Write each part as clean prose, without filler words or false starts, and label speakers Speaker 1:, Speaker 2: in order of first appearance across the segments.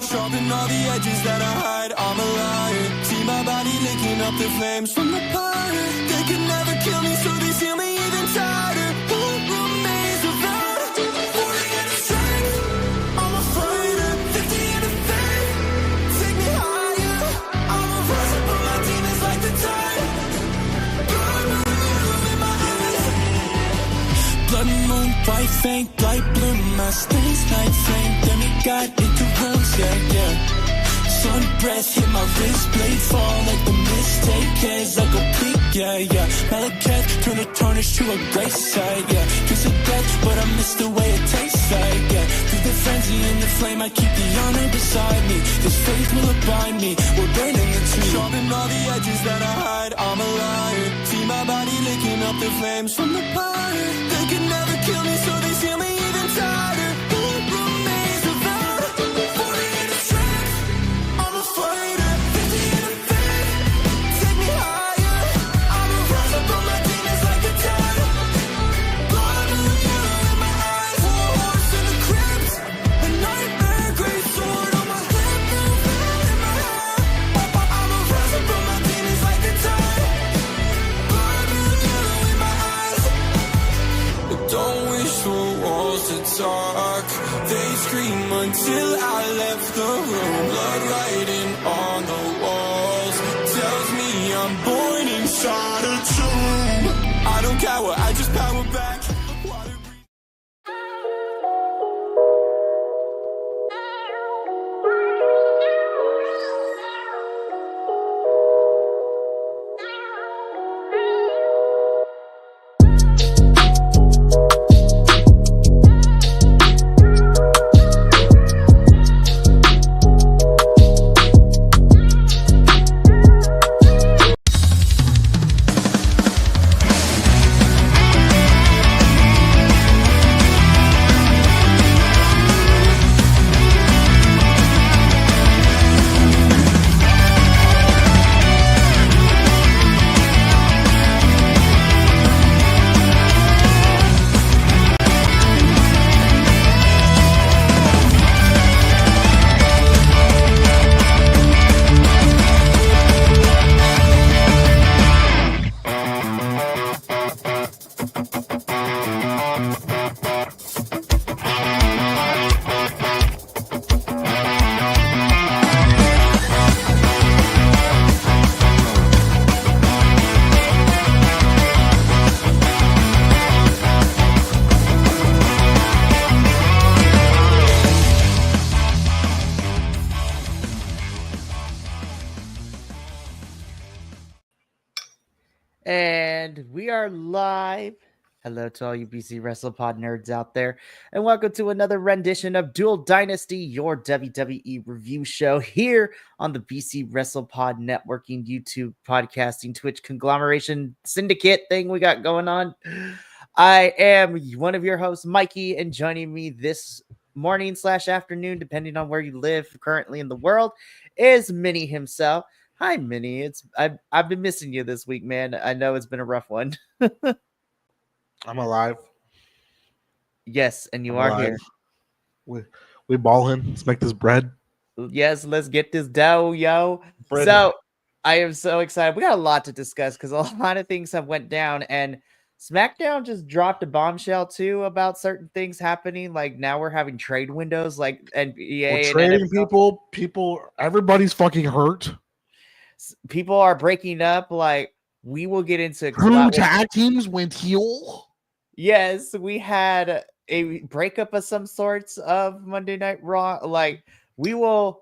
Speaker 1: Sharpen all the edges that I hide, I'm a liar. See my body licking up the flames from the fire. They could never kill me, so they seal me even tighter. Who remains without 40 in the strength? I'm a fighter, 50 in the faith. Take me higher, I'm a rise up on my demons like the tide. Burn in my eyes. Blood moon, white fang, light blue, my space night flame. Then it got into rose, yeah. Sun breath hit my wrist, blade fall like the mistake as I go peak, yeah. Malachite, turn a tarnish to a gray side, yeah. Kiss of death, but I miss the way it tastes like, yeah. Through the frenzy and the flame, I keep the honor beside me. This faith will abide me, we're burning the tree. Sharpen all the edges that I hide, I'm a liar. See my body licking up the flames from the fire. They can never kill me, so they seal me even tighter. Who remains without 40 in the strength? I'm a fighter, 50 in the faith. Take me higher, I'm a rise up on my demons like the tide. Blood moon yellow in my eyes, war horse in the crypt. A nightmare, great sword on my hip, blue veil in my hair. I'm a rise up on my demons like the tide. Blood moon yellow in my eyes. Don't wish for walls to talk. They scream until I left the room. Blood writing on the walls tells me I'm born inside a tomb. I don't cower, I just power back. Water breathe.
Speaker 2: And we are live. Hello to all you BC WrestlePod nerds out there, and welcome to another rendition of Dual Dynasty, your WWE review show here on the BC WrestlePod networking, YouTube, podcasting, Twitch conglomeration syndicate thing we got going on. I am one of your hosts, Mikey, and joining me this morning/afternoon, depending on where you live currently in the world, is Minnie himself. Hi, Minnie. I've been missing you this week, man. I know it's been a rough one.
Speaker 3: I'm alive.
Speaker 2: Yes, and you
Speaker 3: I'm
Speaker 2: are
Speaker 3: alive.
Speaker 2: here.
Speaker 3: We balling. Let's make this bread.
Speaker 2: Yes, let's get this dough, yo.
Speaker 3: Bread.
Speaker 2: So I am so excited. We got a lot to discuss because a lot of things have went down, and Smackdown just dropped a bombshell too about certain things happening. Like now we're having trade windows, like NBA
Speaker 3: We're
Speaker 2: and
Speaker 3: trading
Speaker 2: NFL.
Speaker 3: people. Everybody's fucking hurt.
Speaker 2: People are breaking up. Like we will get into
Speaker 3: Two tag teams went heel.
Speaker 2: Yes, we had a breakup of some sorts of Monday Night Raw. Like we will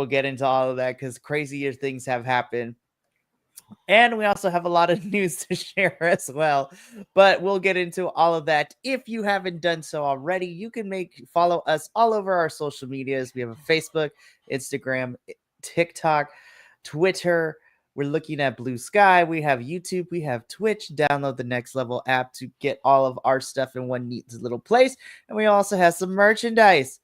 Speaker 2: get into all of that because crazier things have happened. And we also have a lot of news to share as well. But we'll get into all of that. If you haven't done so already, you can follow us all over our social medias. We have a Facebook, Instagram, TikTok, Twitter. We're looking at Blue Sky. We have YouTube. We have Twitch. Download the Next Level app to get all of our stuff in one neat little place. And we also have some merchandise.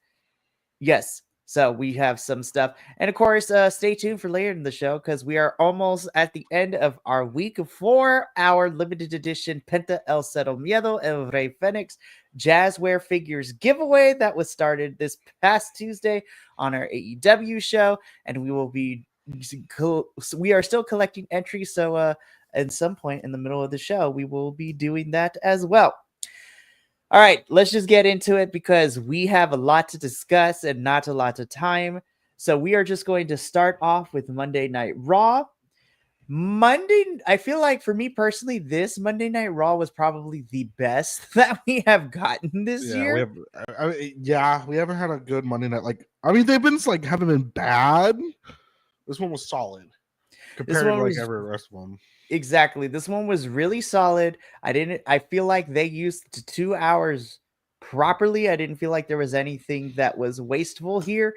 Speaker 2: Yes. So we have some stuff. And of course, stay tuned for later in the show because we are almost at the end of our week for our limited edition Penta El Cero Miedo El Rey Fenix Jazzware Figures giveaway that was started this past Tuesday on our AEW show, and we are still collecting entries, so at some point in the middle of the show we will be doing that as well. All right, let's just get into it because we have a lot to discuss and not a lot of time. So we are just going to start off with Monday Night Raw. I feel like for me personally, this Monday Night Raw was probably the best that we have gotten this year.
Speaker 3: We haven't had a good Monday night. Like, I mean, they've been like haven't been bad. This one was solid compared to like every rest of them.
Speaker 2: Exactly. This one was really solid. I feel like they used 2 hours properly. I didn't feel like there was anything that was wasteful here.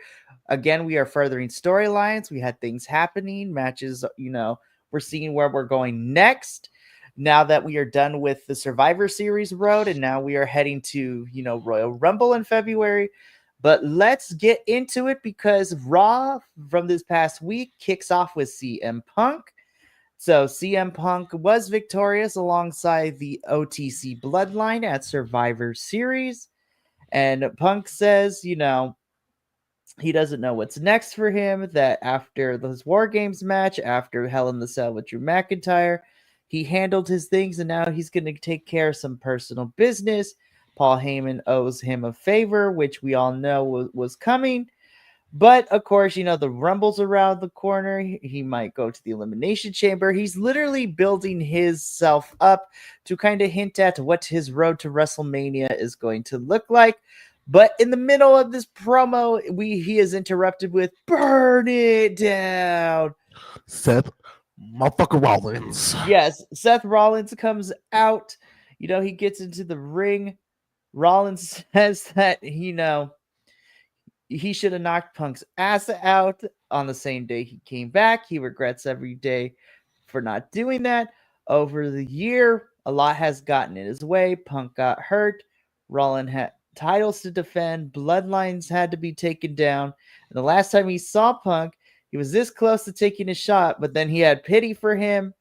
Speaker 2: Again, we are furthering storylines. We had things happening, matches, we're seeing where we're going next. Now that we are done with the Survivor Series road, and now we are heading to, Royal Rumble in February. But let's get into it because Raw from this past week kicks off with CM Punk. So CM Punk was victorious alongside the OTC Bloodline at Survivor Series. And Punk says, he doesn't know what's next for him, that after this War Games match, after Hell in the Cell with Drew McIntyre, he handled his things and now he's going to take care of some personal business. Paul Heyman owes him a favor, which we all know was coming. But, of course, the Rumble's around the corner. He might go to the Elimination Chamber. He's literally building himself up to kind of hint at what his road to WrestleMania is going to look like. But in the middle of this promo, he is interrupted with, "Burn it down."
Speaker 3: Seth motherfucker Rollins.
Speaker 2: Yes, Seth Rollins comes out. He gets into the ring. Rollins says that, he should have knocked Punk's ass out on the same day he came back. He regrets every day for not doing that. Over the year, a lot has gotten in his way. Punk got hurt. Rollins had titles to defend. Bloodlines had to be taken down. And the last time he saw Punk, he was this close to taking a shot, but then he had pity for him.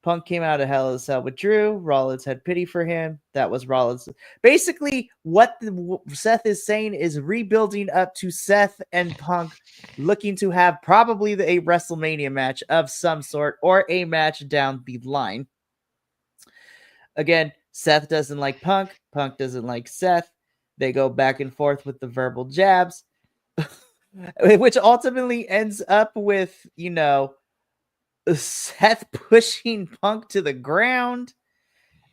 Speaker 2: Punk came out of Hell in a Cell with Drew. Rollins had pity for him. That was Rollins. Basically, what Seth is saying is rebuilding up to Seth and Punk looking to have probably a WrestleMania match of some sort or a match down the line. Again, Seth doesn't like Punk. Punk doesn't like Seth. They go back and forth with the verbal jabs, which ultimately ends up with, Seth pushing Punk to the ground.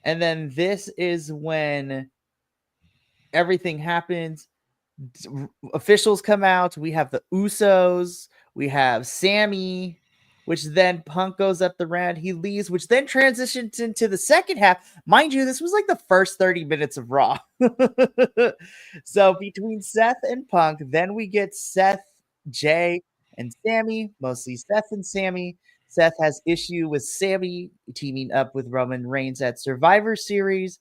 Speaker 2: And then this is when everything happens. Officials come out. We have the Usos. We have Sammy, which then Punk goes up the ramp. He leaves, which then transitions into the second half. Mind you, this was like the first 30 minutes of Raw. So between Seth and Punk, then we get Seth, Jay, and Sammy, mostly Seth and Sammy. Seth has issue with Sammy teaming up with Roman Reigns at Survivor Series.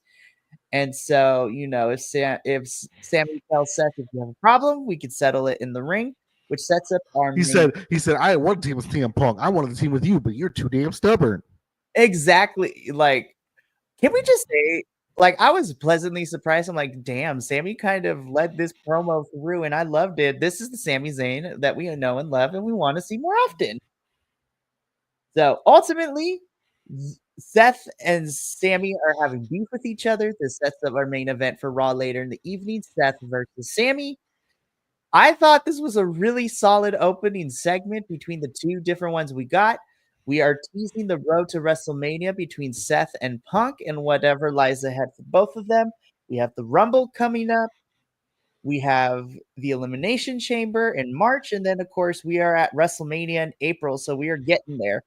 Speaker 2: And so, if Sammy tells Seth, if you have a problem, we could settle it in the ring, which sets up our
Speaker 3: He said, I want to team with CM Punk. I wanted to team with you, but you're too damn stubborn.
Speaker 2: Exactly. Like, can we just say, like, I was pleasantly surprised. I'm like, damn, Sammy kind of led this promo through, and I loved it. This is the Sami Zayn that we know and love, and we want to see more often. So ultimately, Seth and Sammy are having beef with each other. This sets up our main event for Raw later in the evening, Seth versus Sammy. I thought this was a really solid opening segment between the two different ones we got. We are teasing the road to WrestleMania between Seth and Punk and whatever lies ahead for both of them. We have the Rumble coming up. We have the Elimination Chamber in March. And then, of course, we are at WrestleMania in April. So we are getting there.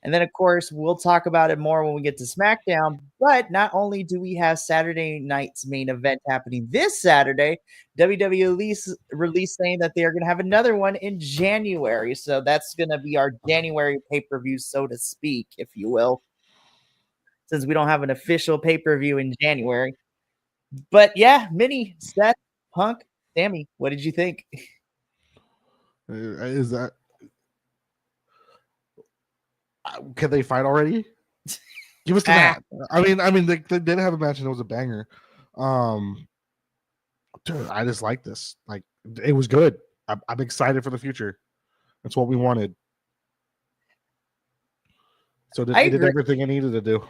Speaker 2: And then, of course, we'll talk about it more when we get to SmackDown. But not only do we have Saturday night's main event happening this Saturday, WWE released saying that they are going to have another one in January. So that's going to be our January pay-per-view, so to speak, if you will, since we don't have an official pay-per-view in January. But yeah, Mini, Seth, Punk, Sammy, what did you think?
Speaker 3: Is that... Can they fight already? Give us the match. I mean, they did have a match and it was a banger. Dude, I just like this. Like, it was good. I'm excited for the future. That's what we wanted. So it did everything it needed to do.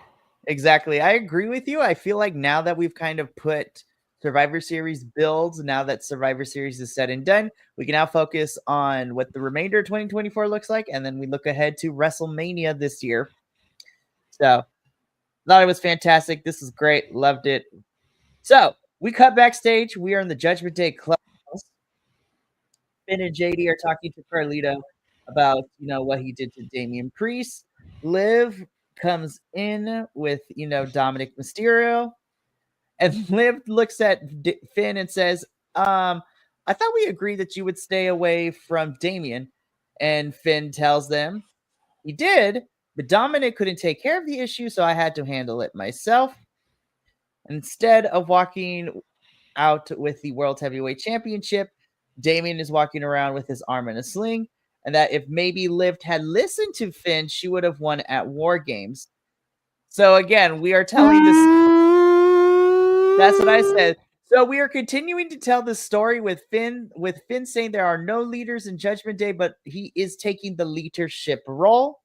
Speaker 2: Exactly. I agree with you. I feel like now that we've kind of put Survivor Series builds, now that Survivor Series is said and done, we can now focus on what the remainder of 2024 looks like, and then we look ahead to WrestleMania this year. So, thought it was fantastic. This is great. Loved it. So, we cut backstage. We are in the Judgment Day Clubhouse. Finn and JD are talking to Carlito about, what he did to Damian Priest. Liv comes in with, Dominic Mysterio. And Liv looks at Finn and says, I thought we agreed that you would stay away from Damian. And Finn tells them he did, but Dominic couldn't take care of the issue, so I had to handle it myself. Instead of walking out with the World Heavyweight Championship, Damian is walking around with his arm in a sling, and that if maybe Liv had listened to Finn, she would have won at War Games. So again, we are telling this. That's what I said. So we are continuing to tell this story with Finn saying there are no leaders in Judgment Day, but he is taking the leadership role.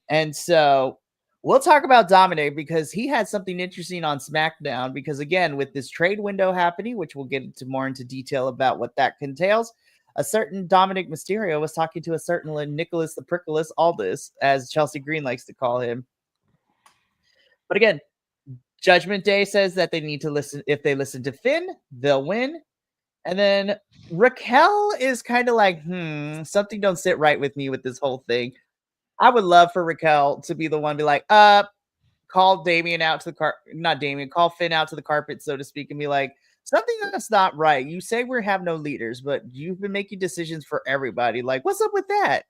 Speaker 2: And so we'll talk about Dominic because he had something interesting on SmackDown. Because again, with this trade window happening, which we'll get into detail about what that entails, a certain Dominic Mysterio was talking to a certain Nicholas the Prickles Aldis, as Chelsea Green likes to call him. But again, Judgment Day says that they need to listen. If they listen to Finn, they'll win. And then Raquel is kind of like, something don't sit right with me with this whole thing. I would love for Raquel to be the one to be like, call Damian out to the call Finn out to the carpet, so to speak, and be like, something that's not right. You say we have no leaders, but you've been making decisions for everybody. Like, what's up with that?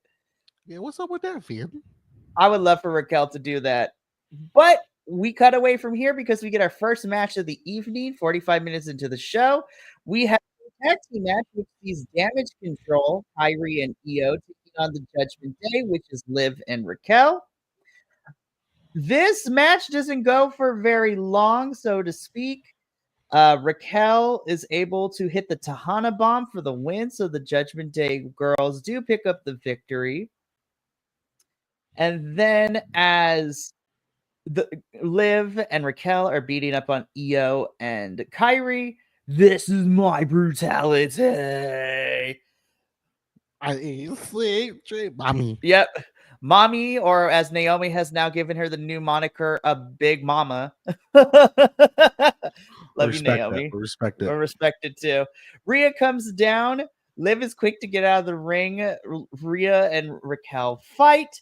Speaker 3: Yeah, what's up with that, Finn? I
Speaker 2: would love for Raquel to do that. But we cut away from here because we get our first match of the evening, 45 minutes into the show. We have a tag team match, which sees Damage Control, Kyrie and Io taking on the Judgment Day, which is Liv and Raquel. This match doesn't go for very long, so to speak. Raquel is able to hit the Tejana Bomb for the win, so the Judgment Day girls do pick up the victory. And then as Liv and Raquel are beating up on Io and Kyrie, this is my brutality.
Speaker 3: I sleep, mommy.
Speaker 2: Yep. Mommy, or as Naomi has now given her the new moniker, a Big Mama. Love you, Naomi.
Speaker 3: Respect it.
Speaker 2: Respect it too. Rhea comes down. Liv is quick to get out of the ring. Rhea and Raquel fight.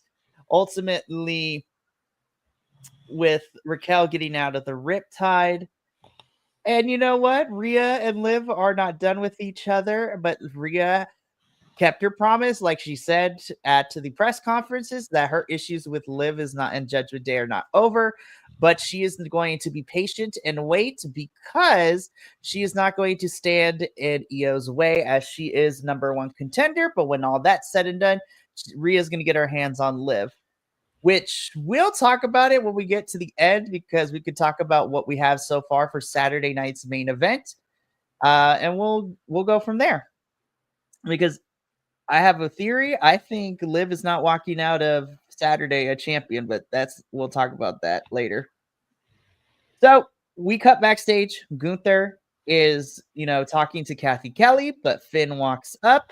Speaker 2: Ultimately, with Raquel getting out of the Riptide. And you know what? Rhea and Liv are not done with each other, but Rhea kept her promise, like she said at the press conferences, that her issues with Liv and Judgment Day are not over, but she is going to be patient and wait because she is not going to stand in Io's way as she is number one contender. But when all that's said and done, Rhea's going to get her hands on Liv, which we'll talk about it when we get to the end because we could talk about what we have so far for Saturday night's main event, and we'll go from there. Because I have a theory. I think Liv is not walking out of Saturday a champion, but we'll talk about that later. So we cut backstage. Gunther is, talking to Kathy Kelly, but Finn walks up.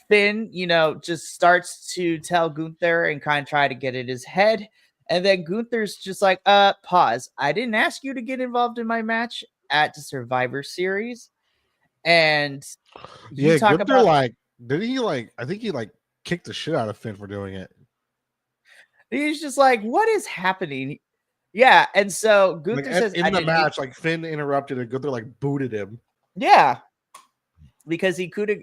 Speaker 2: Finn, just starts to tell Gunther and kind of try to get in his head. And then Gunther's just like, pause. I didn't ask you to get involved in my match at the Survivor Series. And
Speaker 3: yeah, Gunther did he I think he kicked the shit out of Finn for doing it.
Speaker 2: He's just like, what is happening? Yeah, and so Gunther says
Speaker 3: in the match, Finn interrupted and Gunther booted him.
Speaker 2: Yeah, because he could have.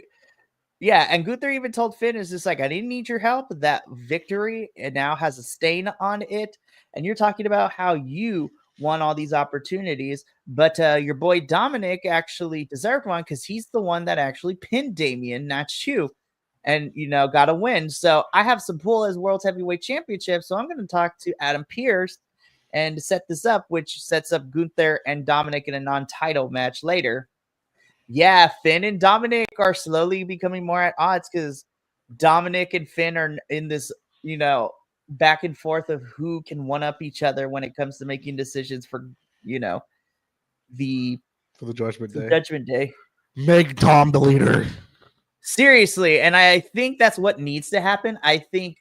Speaker 2: Yeah, and Gunther even told Finn, is just like, I didn't need your help. That victory it now has a stain on it, and you're talking about how you won all these opportunities, but your boy Dominic actually deserved one because he's the one that actually pinned Damian, not you, and got a win. So I have some pull as World Heavyweight Championship, so I'm going to talk to Adam Pearce and set this up, which sets up Gunther and Dominic in a non-title match later. Yeah, Finn and Dominic are slowly becoming more at odds because Dominic and Finn are in this, back and forth of who can one-up each other when it comes to making decisions for, the
Speaker 3: Judgment Day.
Speaker 2: Judgment Day.
Speaker 3: Make Dom the leader.
Speaker 2: Seriously, and I think that's what needs to happen. I think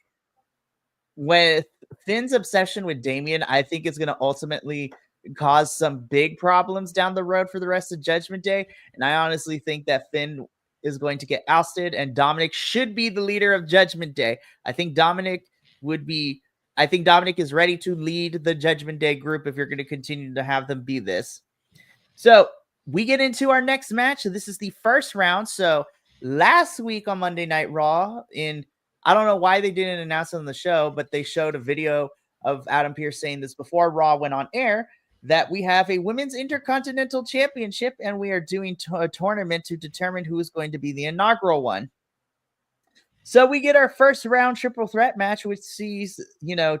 Speaker 2: with Finn's obsession with Damian, I think it's going to ultimately cause some big problems down the road for the rest of Judgment Day. And I honestly think that Finn is going to get ousted and Dominic should be the leader of Judgment Day. I think Dominic is ready to lead the Judgment Day group if you're going to continue to have them be this. So we get into our next match. So this is the first round. So last week on Monday Night Raw, I don't know why they didn't announce it on the show, but they showed a video of Adam Pearce saying this before Raw went on air, that we have a Women's Intercontinental Championship and we are doing a tournament to determine who is going to be the inaugural one. So we get our first round triple threat match, which sees,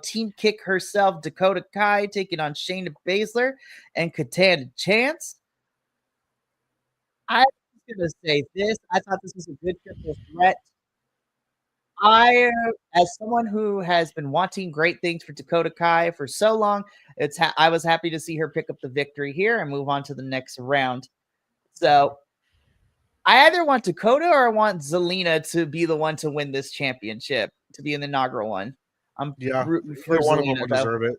Speaker 2: Team Kick herself, Dakota Kai, taking on Shayna Baszler and Katana Chance. I was going to say this. I thought this was a good triple threat. As someone who has been wanting great things for Dakota Kai for so long, I was happy to see her pick up the victory here and move on to the next round. So I either want Dakota or I want Zelina to be the one to win this championship, to be in the inaugural one. I'm rooting for
Speaker 3: one
Speaker 2: Zelina,
Speaker 3: of them will deserve it.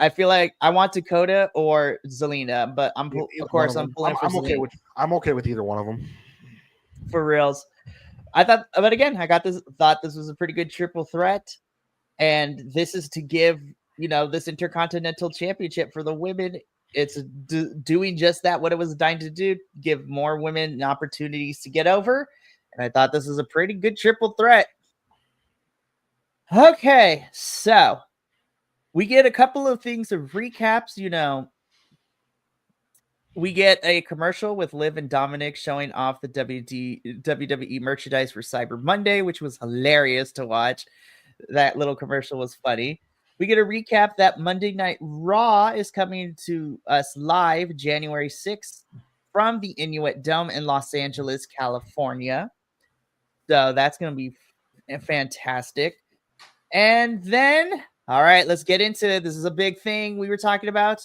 Speaker 2: I feel like I want Dakota or Zelina, but I'm pulling for Zelina.
Speaker 3: I'm okay with either one of them.
Speaker 2: For reals. I thought this was a pretty good triple threat, and this is to give, this Intercontinental Championship for the women. It's doing just that, what it was designed to do, give more women opportunities to get over. And I thought this was a pretty good triple threat. Okay, so we get a couple of things of recaps, We get a commercial with Liv and Dominic showing off the WWE merchandise for Cyber Monday, which was hilarious to watch. That little commercial was funny. We get a recap that Monday Night Raw is coming to us live January 6th from the Inuit Dome in Los Angeles, California. So that's going to be fantastic. And then, all right, let's get into it. This is a big thing we were talking about.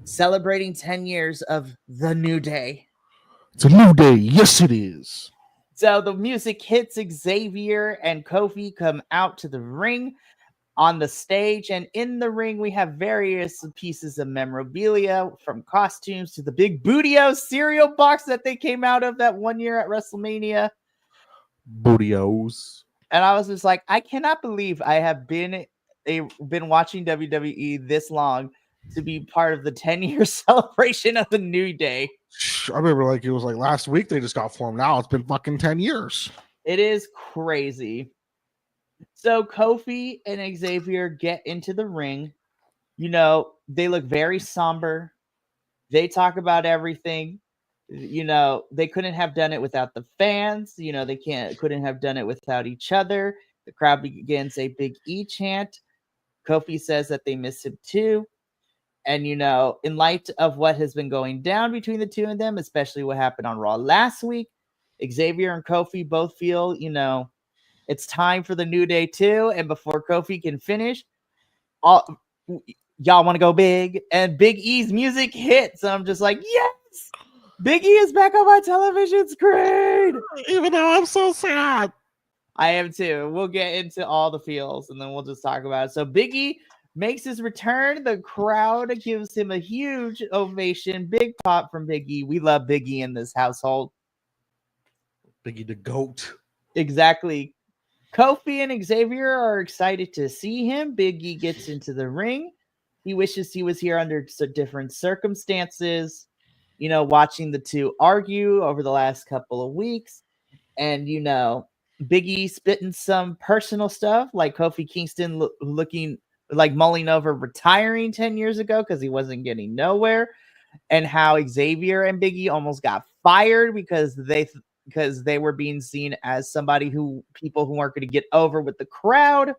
Speaker 2: Celebrating 10 years of The New Day.
Speaker 3: It's a new day. Yes, it is.
Speaker 2: So the music hits. Xavier and Kofi come out to the ring on the stage. And in the ring, we have various pieces of memorabilia, from costumes to the big Bootio cereal box that they came out of that one year at WrestleMania.
Speaker 3: Bootios.
Speaker 2: And I was just like, I cannot believe I have been watching WWE this long to be part of the 10-year celebration of the New Day.
Speaker 3: I remember it was like last week they just got formed. Now it's been fucking 10 years.
Speaker 2: It is crazy. So Kofi and Xavier get into the ring. They look very somber. They talk about everything. They couldn't have done it without the fans. They couldn't have done it without each other. The crowd begins a Big E chant. Kofi says that they miss him too. And, in light of what has been going down between the two of them, especially what happened on Raw last week, Xavier and Kofi both feel, it's time for the New Day too. And before Kofi can finish, y'all want to go big. And Big E's music hits. I'm just like, yes! Big E is back on my television screen!
Speaker 3: Even though I'm so sad.
Speaker 2: I am too. We'll get into all the feels and then we'll just talk about it. So Big E makes his return. The crowd gives him a huge ovation. Big pop from Big E. We love Big E in this household.
Speaker 3: Big E the GOAT.
Speaker 2: Exactly. Kofi and Xavier are excited to see him. Big E gets into the ring. He wishes he was here under different circumstances. Watching the two argue over the last couple of weeks. And, Big E spitting some personal stuff, like Kofi Kingston looking like mulling over retiring 10 years ago because he wasn't getting nowhere, and how Xavier and Big E almost got fired because they were being seen as people who weren't going to get over with the crowd.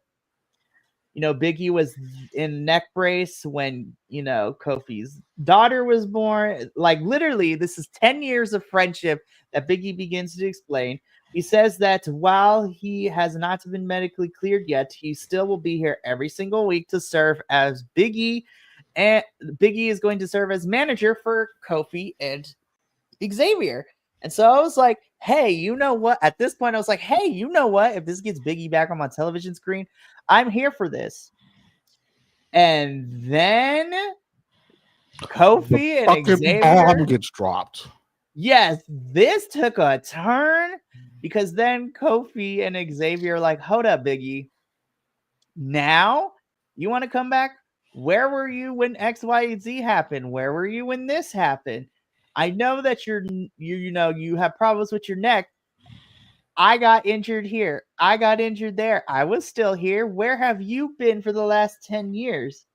Speaker 2: Big E was in neck brace when, Kofi's daughter was born. Like, literally, this is 10 years of friendship that Big E begins to explain. He says that while he has not been medically cleared yet, he still will be here every single week to serve as Big E. And Big E is going to serve as manager for Kofi and Xavier. And so I was like, hey, you know what? At this point, I was like, hey, you know what? If this gets Big E back on my television screen, I'm here for this. And then Kofi and Xavier
Speaker 3: bomb gets dropped.
Speaker 2: Yes, this took a turn because then Kofi and Xavier are like, hold up, Big E. Now you want to come back? Where were you when X, Y, and Z happened? Where were you when this happened? I know that you have problems with your neck. I got injured here. I got injured there. I was still here. Where have you been for the last 10 years?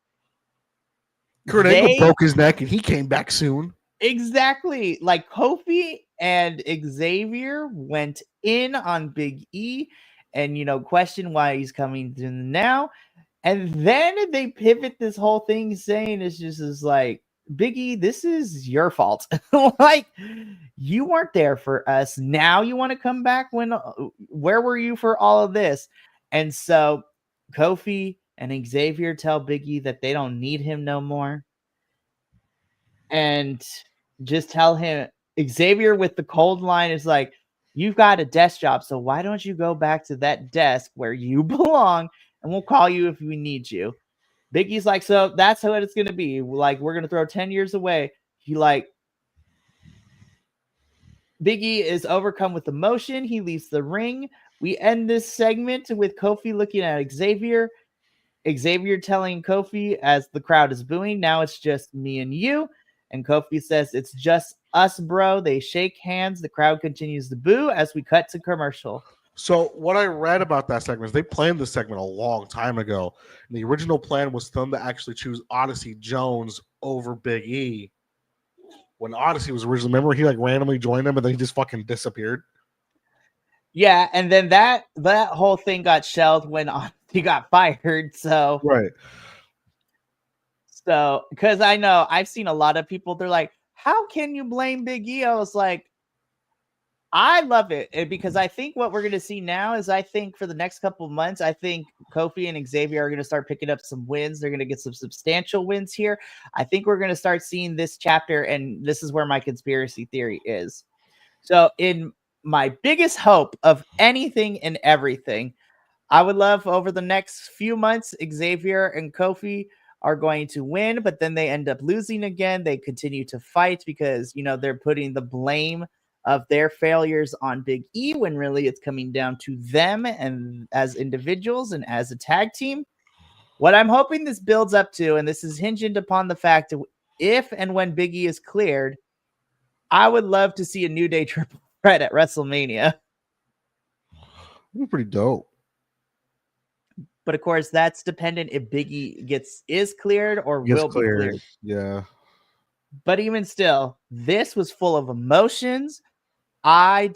Speaker 3: Kurt Angle broke his neck and he came back soon.
Speaker 2: Exactly. Like Kofi and Xavier went in on Big E and, questioned why he's coming to now. And then they pivot this whole thing saying it's just like, Big E, this is your fault. Like, you weren't there for us. Now you want to come back? Where were you for all of this? And so Kofi and Xavier tell Big E that they don't need him no more. And just tell him, Xavier with the cold line is like, you've got a desk job, so why don't you go back to that desk where you belong, and we'll call you if we need you. Big E's like, so that's how it's going to be. Like, we're going to throw 10 years away. Big E is overcome with emotion. He leaves the ring. We end this segment with Kofi looking at Xavier. Xavier telling Kofi as the crowd is booing, now it's just me and you. And Kofi says, it's just us, bro. They shake hands. The crowd continues to boo as we cut to commercial.
Speaker 3: So what I read about that segment is they planned this segment a long time ago. And the original plan was for them to actually choose Odyssey Jones over Big E. When Odyssey was originally, remember he randomly joined them and then he just fucking disappeared.
Speaker 2: Yeah, and then that whole thing got shelved when he got fired. So
Speaker 3: right.
Speaker 2: So because I know I've seen a lot of people, they're like, how can you blame Big E? I was like, I love it because I think what we're going to see now is I think for the next couple of months, I think Kofi and Xavier are going to start picking up some wins. They're going to get some substantial wins here. I think we're going to start seeing this chapter, and this is where my conspiracy theory is. So in my biggest hope of anything and everything, I would love over the next few months, Xavier and Kofi are going to win, but then they end up losing again. They continue to fight because, they're putting the blame of their failures on Big E when really it's coming down to them and as individuals and as a tag team. What I'm hoping this builds up to, and this is hinged upon the fact that if and when Big E is cleared, I would love to see a New Day triple threat at WrestleMania.
Speaker 3: That'd be pretty dope.
Speaker 2: But of course, that's dependent if Big E is cleared or will be cleared.
Speaker 3: Yeah.
Speaker 2: But even still, this was full of emotions. I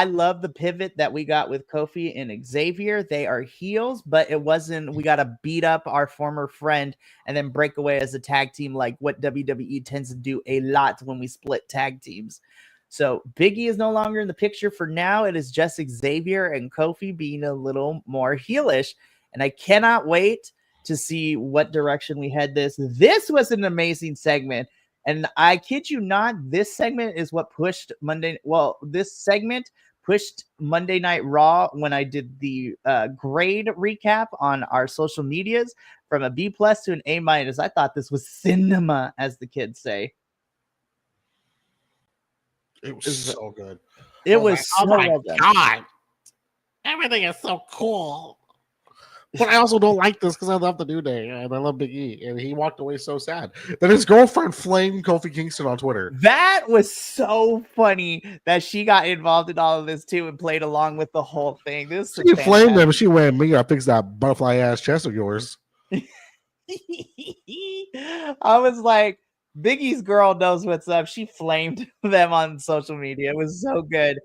Speaker 2: love the pivot that we got with Kofi and Xavier. They are heels, but it wasn't, we got to beat up our former friend and then break away as a tag team like what WWE tends to do a lot when we split tag teams. So Big E is no longer in the picture for now. It is just Xavier and Kofi being a little more heelish. And I cannot wait to see what direction we head this. This was an amazing segment. And I kid you not, this segment is what pushed this segment pushed Monday Night Raw when I did the grade recap on our social medias from a B+ to an A-. I thought this was cinema, as the kids say.
Speaker 3: It was so good.
Speaker 2: It was so well done.
Speaker 3: God. Everything is so cool. But I also don't like this because I love the New Day and I love Big E. And he walked away so sad. Then his girlfriend flamed Kofi Kingston on Twitter.
Speaker 2: That was so funny that she got involved in all of this too and played along with the whole thing.
Speaker 3: She flamed him. She went, me, I fixed that butterfly ass chest of yours.
Speaker 2: I was like, Big E's girl knows what's up. She flamed them on social media. It was so good.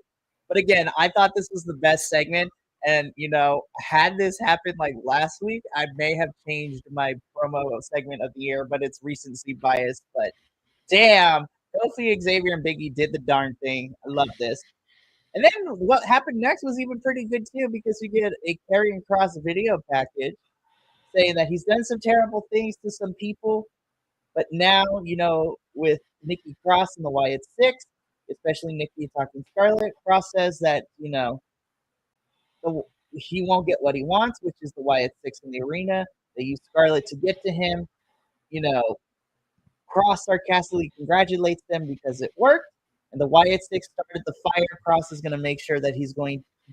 Speaker 2: But again, I thought this was the best segment. And, had this happened like last week, I may have changed my promo segment of the year, but it's recency bias. But damn, Kofi, Xavier, and Biggie did the darn thing. I love this. And then what happened next was even pretty good too, because you get a Karrion Kross video package saying that he's done some terrible things to some people, but now, with Nikki Cross and the Wyatt Six, especially Nikki talking Scarlett, Cross says that, he won't get what he wants, which is the Wyatt Six in the arena. They use Scarlett to get to him. Cross sarcastically congratulates them because it worked, and the Wyatt Six started the fire. Cross is going to make sure that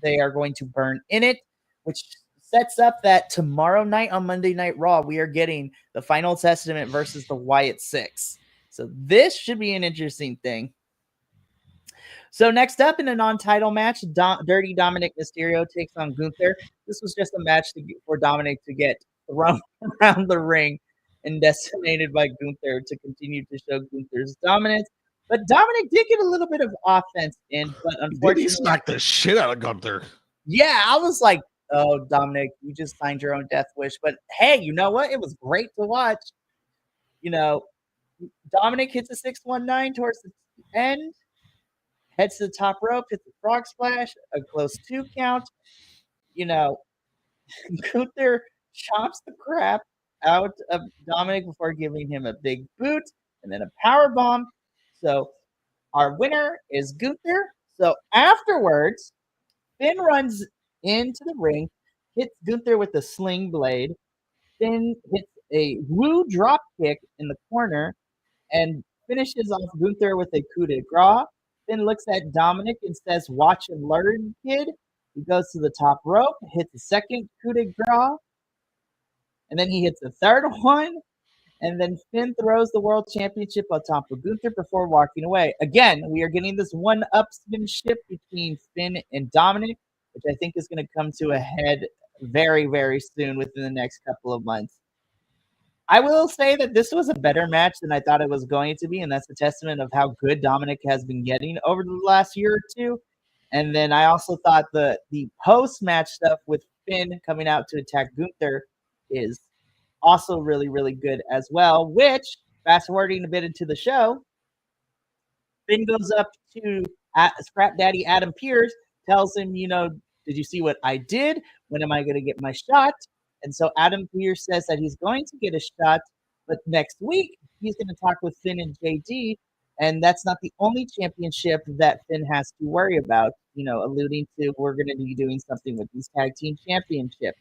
Speaker 2: they are going to burn in it, which sets up that tomorrow night on Monday Night Raw, we are getting the Final Testament versus the Wyatt Six. So this should be an interesting thing. So next up in a non-title match, Dirty Dominic Mysterio takes on Gunther. This was just a match for Dominic to get thrown around the ring and decimated by Gunther to continue to show Gunther's dominance. But Dominic did get a little bit of offense in, but unfortunately,
Speaker 3: he smacked the shit out of Gunther.
Speaker 2: Yeah, I was like, oh, Dominic, you just signed your own death wish. But hey, you know what? It was great to watch. Dominic hits a 619 towards the end, heads to the top rope, hits a frog splash, a close 2 count. Gunther chops the crap out of Dominic before giving him a big boot and then a power bomb. So our winner is Gunther. So afterwards, Finn runs into the ring, hits Gunther with a sling blade. Finn hits a woo drop kick in the corner and finishes off Gunther with a coup de grace. Finn looks at Dominic and says, "Watch and learn, kid." He goes to the top rope, hits a second coup de grace, and then he hits a third one. And then Finn throws the World Championship on top of Gunther before walking away. Again, we are getting this one-upsmanship between Finn and Dominic, which I think is going to come to a head very, very soon within the next couple of months. I will say that this was a better match than I thought it was going to be, and that's a testament of how good Dominic has been getting over the last year or two. And then I also thought the post-match stuff with Finn coming out to attack Gunther is also really, really good as well, which, fast-forwarding a bit into the show, Finn goes up to Scrap Daddy Adam Pearce, tells him, did you see what I did? When am I going to get my shot? And so Adam Pearce says that he's going to get a shot, but next week he's going to talk with Finn and JD, and that's not the only championship that Finn has to worry about, alluding to we're going to be doing something with these tag team championships.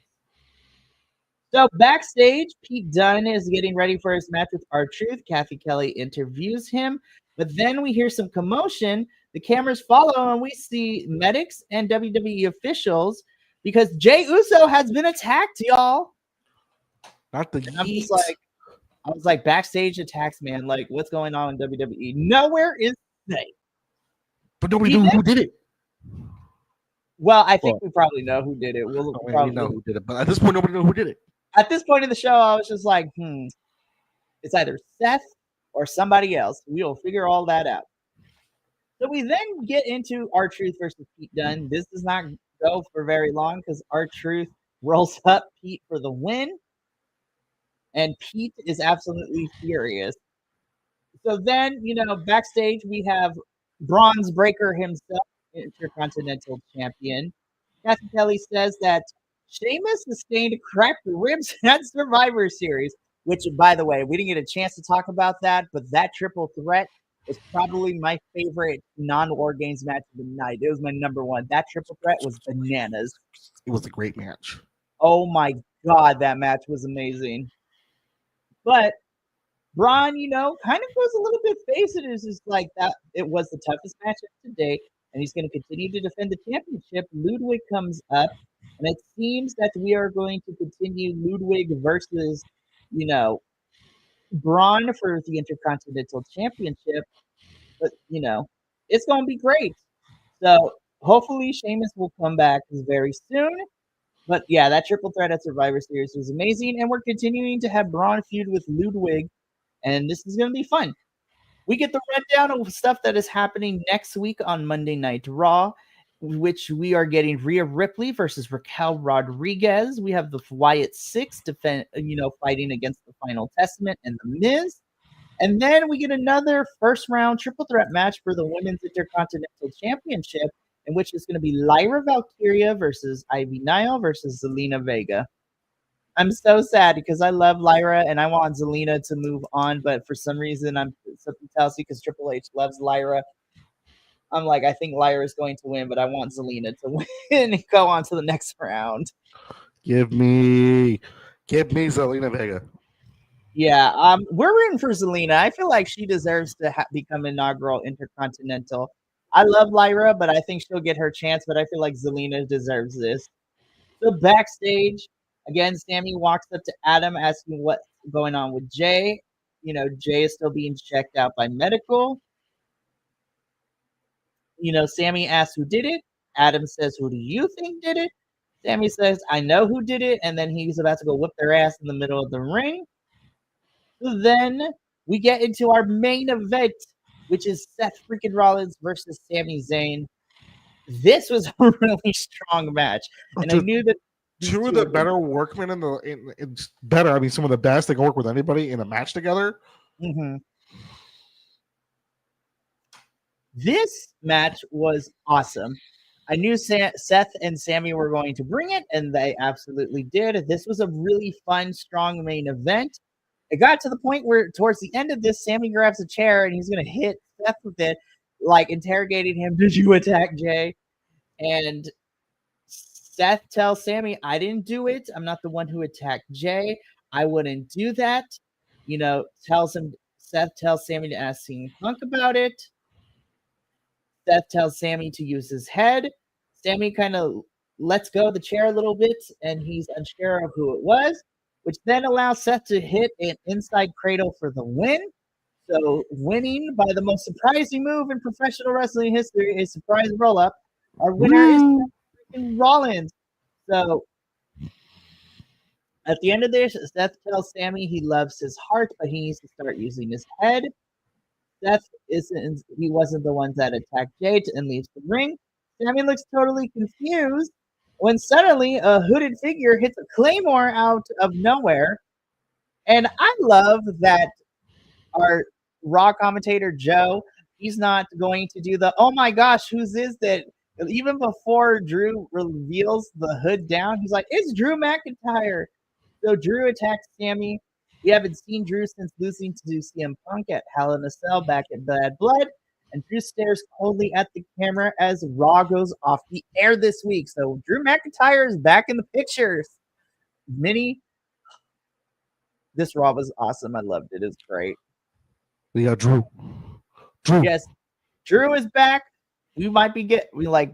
Speaker 2: So backstage, Pete Dunne is getting ready for his match with R-Truth. Kathy Kelly interviews him, but then we hear some commotion. The cameras follow, and we see medics and WWE officials because Jey Uso has been attacked, y'all.
Speaker 3: Not the
Speaker 2: Yeet. I was like, backstage attacks, man. Like, what's going on in WWE? Nowhere is safe.
Speaker 3: But nobody knew who did it.
Speaker 2: Well, I think we probably know who did it.
Speaker 3: We know who did it, but at this point, nobody knows who did it.
Speaker 2: At this point in the show, I was just like, it's either Seth or somebody else. We'll figure all that out. So we then get into R-Truth versus Pete Dunne. This does not go for very long because R-Truth rolls up Pete for the win. And Pete is absolutely furious. So then, backstage, we have Bronze Breaker himself, Intercontinental Champion. Kathy Kelly says that Sheamus sustained cracked ribs at Survivor Series, which, by the way, we didn't get a chance to talk about that, but that triple threat was probably my favorite non-War Games match of the night. It was my number one. That triple threat was bananas.
Speaker 3: It was a great match.
Speaker 2: Oh, my God, that match was amazing. But Braun, kind of goes a little bit face it. It's just like that. It was the toughest match of today, and he's going to continue to defend the championship. Ludwig comes up, and it seems that we are going to continue Ludwig versus, Braun for the Intercontinental Championship. But, it's going to be great. So hopefully Sheamus will come back very soon. But yeah, that triple threat at Survivor Series was amazing, and we're continuing to have Braun feud with Ludwig, and this is going to be fun. We get the rundown of stuff that is happening next week on Monday Night Raw. which we are getting Rhea Ripley versus Raquel Rodriguez. We have the Wyatt Six fighting against the Final Testament and the Miz. And then we get another first round triple threat match for the Women's Intercontinental Championship, in which is going to be Lyra Valkyria versus Ivy Nile versus Zelina Vega. I'm so sad because I love Lyra and I want Zelina to move on, but for some reason something tells me because Triple H loves Lyra. I'm like, I think Lyra is going to win, but I want Zelina to win and go on to the next round.
Speaker 3: Give me Zelina Vega.
Speaker 2: Yeah, we're rooting for Zelina. I feel like she deserves to become inaugural Intercontinental. I love Lyra, but I think she'll get her chance, but I feel like Zelina deserves this. So backstage, again, Sammy walks up to Adam asking what's going on with Jay. Jay is still being checked out by medical. Sammy asks who did it. Adam says, who do you think did it? Sammy says, I know who did it. And then he's about to go whip their ass in the middle of the ring. So then we get into our main event, which is Seth freaking Rollins versus Sami Zayn. This was a really strong match. And I knew that
Speaker 3: two of the better workmen it's better. I mean, some of the best that can work with anybody in a match together.
Speaker 2: Mm-hmm. This match was awesome. I knew Seth and Sammy were going to bring it, and they absolutely did. This was a really fun, strong main event. It got to the point where towards the end of this, Sammy grabs a chair and he's going to hit Seth with it, like interrogating him, did you attack Jay? And Seth tells Sammy, I didn't do it. I'm not the one who attacked Jay. I wouldn't do that. Seth tells Sammy to ask CM Punk about it. Seth tells Sammy to use his head. Sammy kind of lets go of the chair a little bit, and he's unsure of who it was, which then allows Seth to hit an inside cradle for the win. So winning by the most surprising move in professional wrestling history, a surprise roll-up. Our winner is freaking Rollins. So at the end of this, Seth tells Sammy he loves his heart, but he needs to start using his head. Seth he wasn't the one that attacked Jade and leaves the ring. Sammy looks totally confused when suddenly a hooded figure hits a claymore out of nowhere. And I love that our Raw commentator Joe, he's not going to do the, oh my gosh, whose is that? Even before Drew reveals the hood down, he's like, it's Drew McIntyre. So Drew attacks Sammy. We haven't seen Drew since losing to CM Punk at Hell in a Cell back at Bad Blood. And Drew stares coldly at the camera as Raw goes off the air this week. So Drew McIntyre is back in the pictures. This Raw was awesome. I loved it. It's great.
Speaker 3: We got Drew.
Speaker 2: Yes, Drew is back. We might be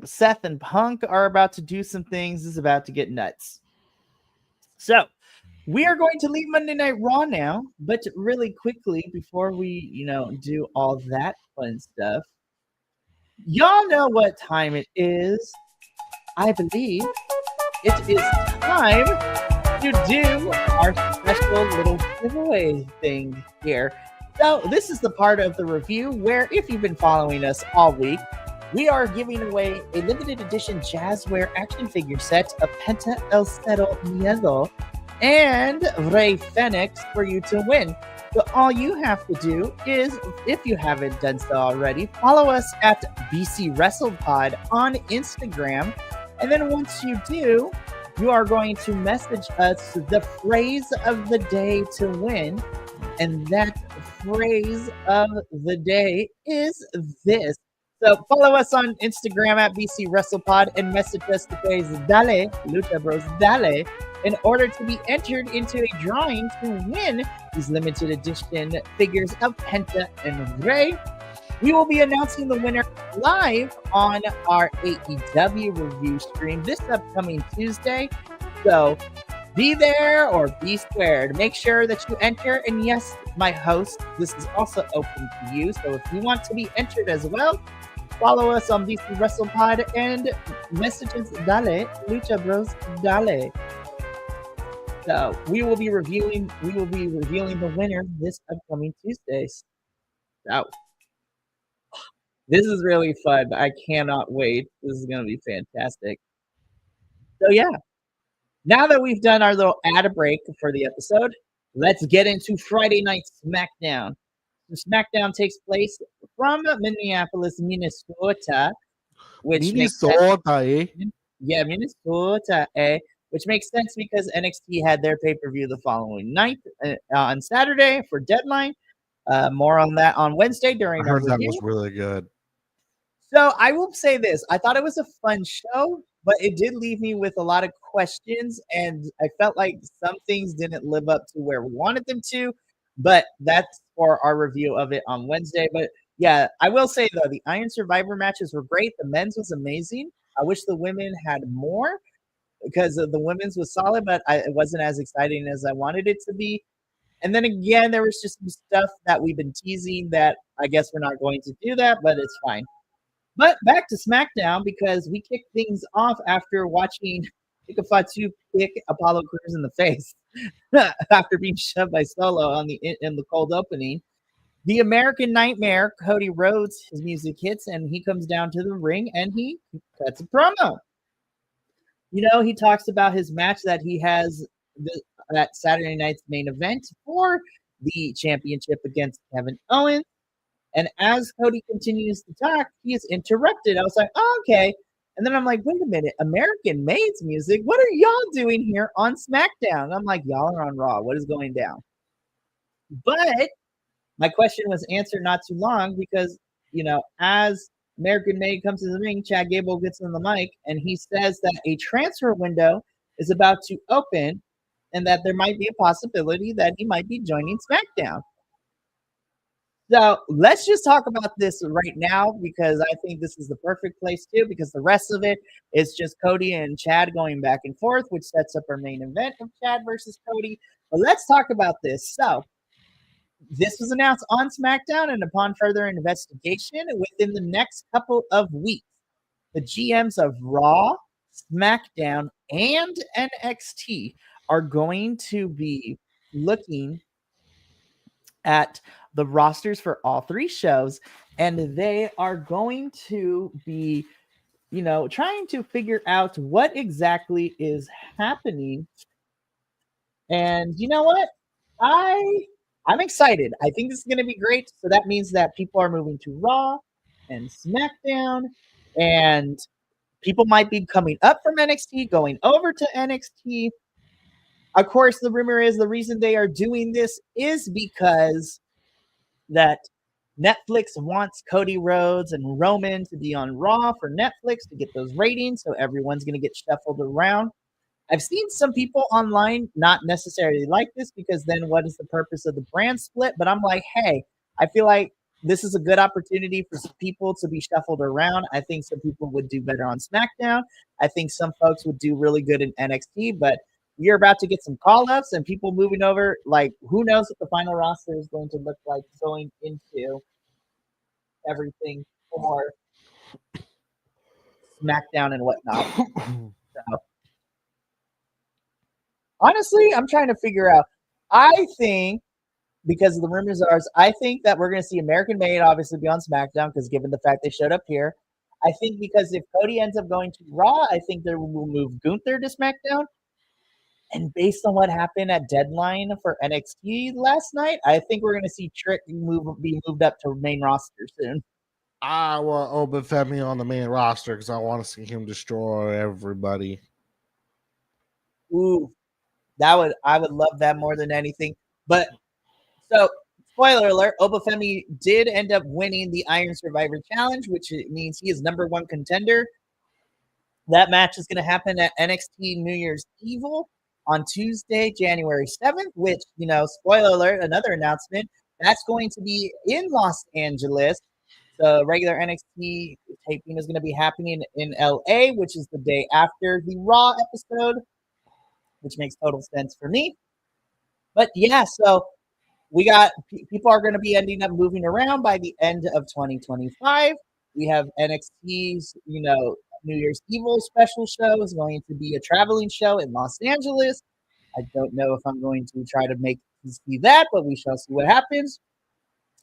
Speaker 2: Seth and Punk are about to do some things. This is about to get nuts. So we are going to leave Monday Night Raw now, but really quickly before we, do all that fun stuff, y'all know what time it is. I believe it is time to do our special little giveaway thing here. So this is the part of the review where, if you've been following us all week, we are giving away a limited edition Jazzware action figure set of Penta El Cero Miedo and Rey Fenix for you to win. So all you have to do is, if you haven't done so already, follow us at BC WrestlePod on Instagram. And then once you do, you are going to message us the phrase of the day to win. And that phrase of the day is this. So follow us on Instagram at BC WrestlePod and message us the phrase Dale, Lucha Bros Dale, in order to be entered into a drawing to win these limited edition figures of Penta and Rey. We will be announcing the winner live on our AEW review stream this upcoming Tuesday. So be there or be squared. Make sure that you enter. And yes, my host, this is also open to you. So if you want to be entered as well, follow us on BC WrestlePod and messages Dale, Lucha Bros Dale. So we will be revealing the winner this upcoming Tuesday. So This is really fun. I cannot wait. This is going to be fantastic. So, yeah. Now that we've done our little ad break for the episode, let's get into Friday Night SmackDown. The SmackDown takes place from Minneapolis, Minnesota, which makes sense. Yeah, Minnesota, which makes sense because NXT had their pay-per-view the following night on Saturday for Deadline. More on that on Wednesday during
Speaker 3: I
Speaker 2: our
Speaker 3: heard that
Speaker 2: review.
Speaker 3: was really good.
Speaker 2: So I will say this. I thought it was a fun show, but it did leave me with a lot of questions, and I felt like some things didn't live up to where we wanted them to, but that's for our review of it on Wednesday. But yeah, I will say though, the Iron Survivor matches were great. The men's was amazing. I wish the women had more because the women's was solid, but it wasn't as exciting as I wanted it to be. And then again, there was just some stuff that we've been teasing that I guess we're not going to do that, but it's fine. But back to SmackDown because we kicked things off after watching Ika Fatu kick Apollo Crews in the face after being shoved by Solo in the cold opening. The American Nightmare, Cody Rhodes, his music hits and he comes down to the ring and he cuts a promo. You know, he talks about his match that he has at Saturday night's main event for the championship against Kevin Owens. And as Cody continues to talk, he is interrupted. I was like, oh, okay. And then I'm like, wait a minute, American Maid's music? What are y'all doing here on SmackDown? I'm like, y'all are on Raw. What is going down? But my question was answered not too long because, you know, as American Maid comes to the ring, Chad Gable gets on the mic and he says that a transfer window is about to open and that there might be a possibility that he might be joining SmackDown. So let's just talk about this right now because I think this is the perfect place too because the rest of it is just Cody and Chad going back and forth, which sets up our main event of Chad versus Cody. But let's talk about this. So this was announced on SmackDown, and upon further investigation, within the next couple of weeks, the GMs of Raw, SmackDown, and NXT are going to be looking at the rosters for all three shows, and they are going to be, you know, trying to figure out what exactly is happening. And you know what? I'm excited. I think this is going to be great. So that means that people are moving to Raw and SmackDown, and people might be coming up from NXT, going over to NXT. Of course, the rumor is the reason they are doing this is because that Netflix wants Cody Rhodes and Roman to be on Raw for Netflix to get those ratings, so everyone's going to get shuffled around. I've seen some people online not necessarily like this because then what is the purpose of the brand split? But I'm like, hey, I feel like this is a good opportunity for some people to be shuffled around. I think some people would do better on SmackDown. I think some folks would do really good in NXT, but you're about to get some call-ups and people moving over. Like, who knows what the final roster is going to look like going into everything for SmackDown and whatnot. So, honestly, I'm trying to figure out. I think because of the rumors are, I think that we're going to see American Made obviously be on SmackDown because given the fact they showed up here. I think because if Cody ends up going to Raw, I think they will move Gunther to SmackDown. And based on what happened at Deadline for NXT last night, I think we're going to see Trick be moved up to main roster soon.
Speaker 3: I want Oba Femi on the main roster because I want to see him destroy everybody.
Speaker 2: Ooh, I would love that more than anything. But so, spoiler alert, Obafemi did end up winning the Iron Survivor Challenge, which means he is number one contender. That match is going to happen at NXT New Year's Evil on Tuesday, January 7th, which, you know, spoiler alert, another announcement, that's going to be in Los Angeles. The regular NXT taping is going to be happening in LA, which is the day after the Raw episode, which makes total sense for me. But yeah, so we got people are going to be ending up moving around by the end of 2025. We have NXT's, you know, New Year's Evil special show is going to be a traveling show in Los Angeles. I don't know if I'm going to try to make see that, but we shall see what happens.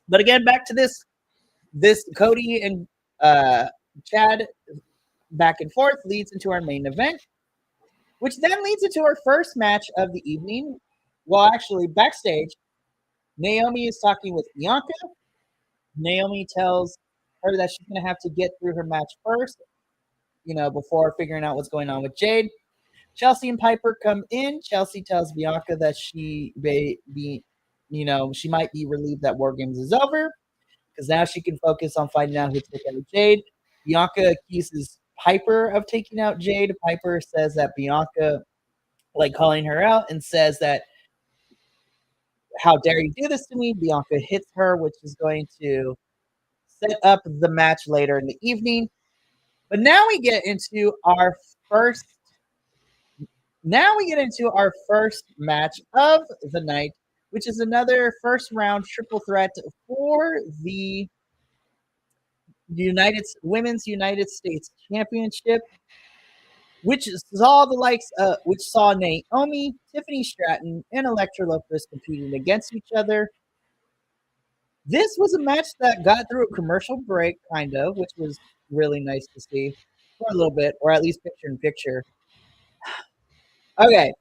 Speaker 2: But again, back to this Cody and Chad back and forth leads into our main event, which then leads into our first match of the evening. Well, actually, backstage, Naomi is talking with Bianca. Naomi tells her that she's going to have to get through her match first, before figuring out what's going on with Jade. Chelsea and Piper come in. Chelsea tells Bianca that she may be, she might be relieved that War Games is over because now she can focus on finding out who took out Jade. Bianca accuses Piper of taking out Jade. Piper says that Bianca, calling her out, and says that, how dare you do this to me? Bianca hits her, which is going to set up the match later in the evening. But now we get into our first match of the night, which is another first round triple threat for the Women's United States Championship, which saw Naomi, Tiffany Stratton, and Elektra Lopez competing against each other. This was a match that got through a commercial break, kind of, which was really nice to see for a little bit, or at least picture in picture. Okay,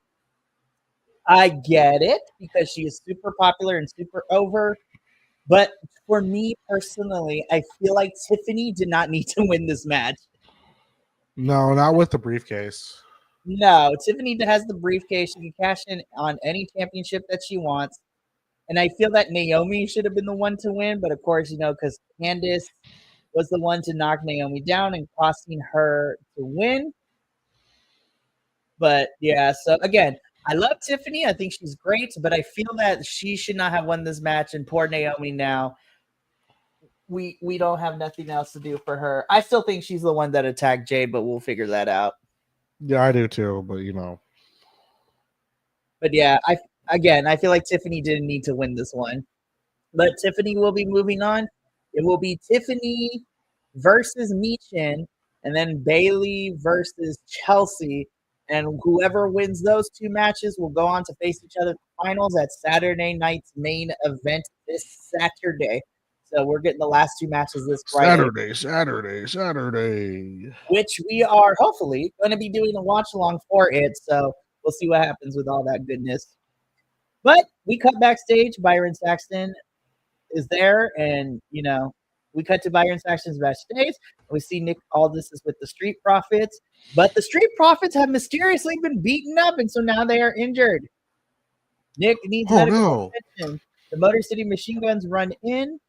Speaker 2: I get it because she is super popular and super over. But for me personally, I feel like Tiffany did not need to win this match.
Speaker 3: No, not with the briefcase.
Speaker 2: No, Tiffany has the briefcase. She can cash in on any championship that she wants. And I feel that Naomi should have been the one to win. But of course, because Candice was the one to knock Naomi down and costing her to win. But yeah, so again, I love Tiffany. I think she's great, but I feel that she should not have won this match. And poor Naomi now, we don't have nothing else to do for her. I still think she's the one that attacked Jade, but we'll figure that out.
Speaker 3: Yeah, I do too, but
Speaker 2: But yeah, I feel like Tiffany didn't need to win this one. But Tiffany will be moving on. It will be Tiffany versus Michin, and then Bailey versus Chelsea. And whoever wins those two matches will go on to face each other in the finals at Saturday night's main event this Saturday. So we're getting the last two matches this Friday.
Speaker 3: Saturday.
Speaker 2: Which we are hopefully going to be doing a watch along for it. So we'll see what happens with all that goodness. But we cut backstage. Byron Saxton is there, and we cut to Byron Saxton's backstage. We see Nick Aldis is with the Street Profits, but the Street Profits have mysteriously been beaten up, and so now they are injured. Nick needs medical attention. The Motor City Machine Guns run in.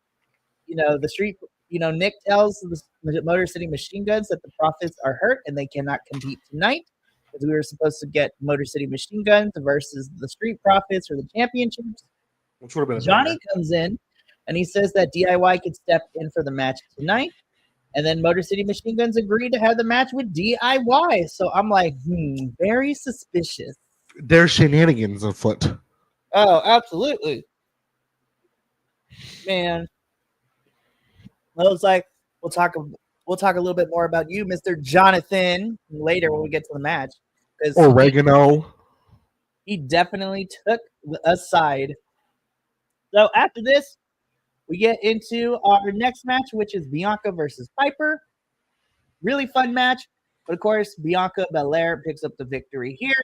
Speaker 2: Nick tells the Motor City Machine Guns that the Profits are hurt and they cannot compete tonight because we were supposed to get Motor City Machine Guns versus the Street Profits for the championships.
Speaker 3: Which would have been
Speaker 2: Johnny comes in. And he says that DIY could step in for the match tonight. And then Motor City Machine Guns agreed to have the match with DIY. So I'm like, very suspicious.
Speaker 3: There's shenanigans afoot.
Speaker 2: Oh, absolutely. Man. I was like, we'll talk a little bit more about you, Mr. Jonathan, later when we get to the match.
Speaker 3: Oregano.
Speaker 2: He definitely took a side. So after this, we get into our next match, which is Bianca versus Piper. Really fun match. But of course, Bianca Belair picks up the victory here.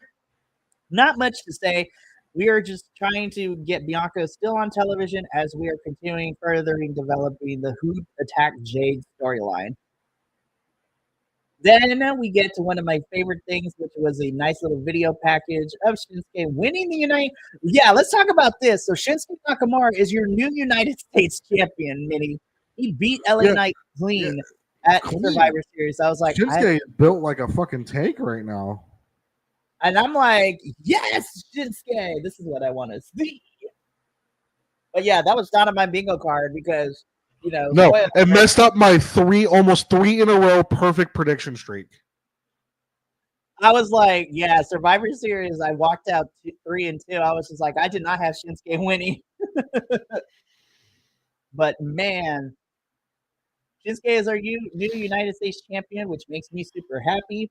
Speaker 2: Not much to say. We are just trying to get Bianca still on television as we are continuing furthering developing the Who Attacked Jade storyline. Then we get to one of my favorite things, which was a nice little video package of Shinsuke winning the United. Yeah, let's talk about this. So Shinsuke Nakamura is your new United States champion, Minnie. He beat LA Knight clean at Survivor Series. I was like,
Speaker 3: Shinsuke is built like a fucking tank right now.
Speaker 2: And I'm like, yes, Shinsuke. This is what I want to see. But yeah, that was not on my bingo card because
Speaker 3: no, it messed up my almost three in a row perfect prediction streak.
Speaker 2: I was like, yeah, Survivor Series. I walked out 3-2. I was just like, I did not have Shinsuke winning. But man, Shinsuke is our new United States champion, which makes me super happy.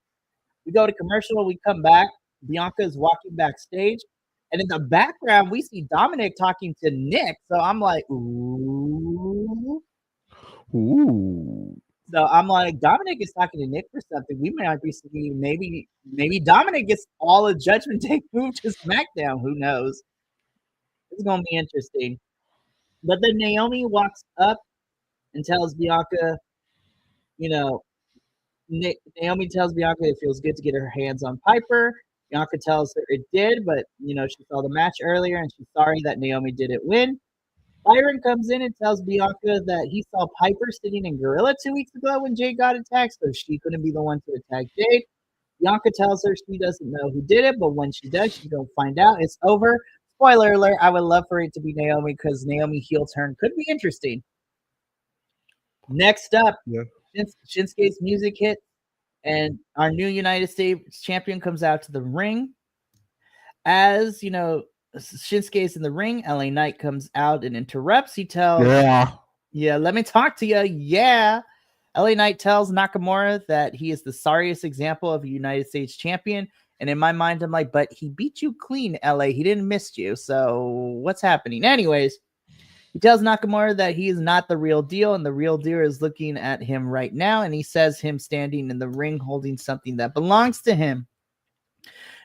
Speaker 2: We go to commercial. We come back. Bianca is walking backstage. And in the background, we see Dominic talking to Nick. So I'm like, ooh. So I'm like, Dominic is talking to Nick for something. We might be seeing maybe Dominic gets all of Judgment Day moved to SmackDown. Who knows? It's gonna be interesting. But then Naomi walks up and tells Bianca, you know, Naomi tells Bianca it feels good to get her hands on Piper. Bianca tells her it did, but she saw the match earlier and she's sorry that Naomi didn't win. Byron comes in and tells Bianca that he saw Piper sitting in Gorilla 2 weeks ago when Jade got attacked, so she couldn't be the one to attack Jade. Bianca tells her she doesn't know who did it, but when she does, she's going to find out. It's over. Spoiler alert, I would love for it to be Naomi because Naomi heel turn could be interesting. Next up, Shinsuke's music hit, and our new United States champion comes out to the ring. As Shinsuke's in the ring, LA Knight comes out and interrupts. He tells, let me talk to you. Yeah. LA Knight tells Nakamura that he is the sorriest example of a United States champion. And in my mind, I'm like, but he beat you clean, LA. He didn't miss you. So what's happening? Anyways, he tells Nakamura that he is not the real deal, and the real deal is looking at him right now. And he says him standing in the ring holding something that belongs to him.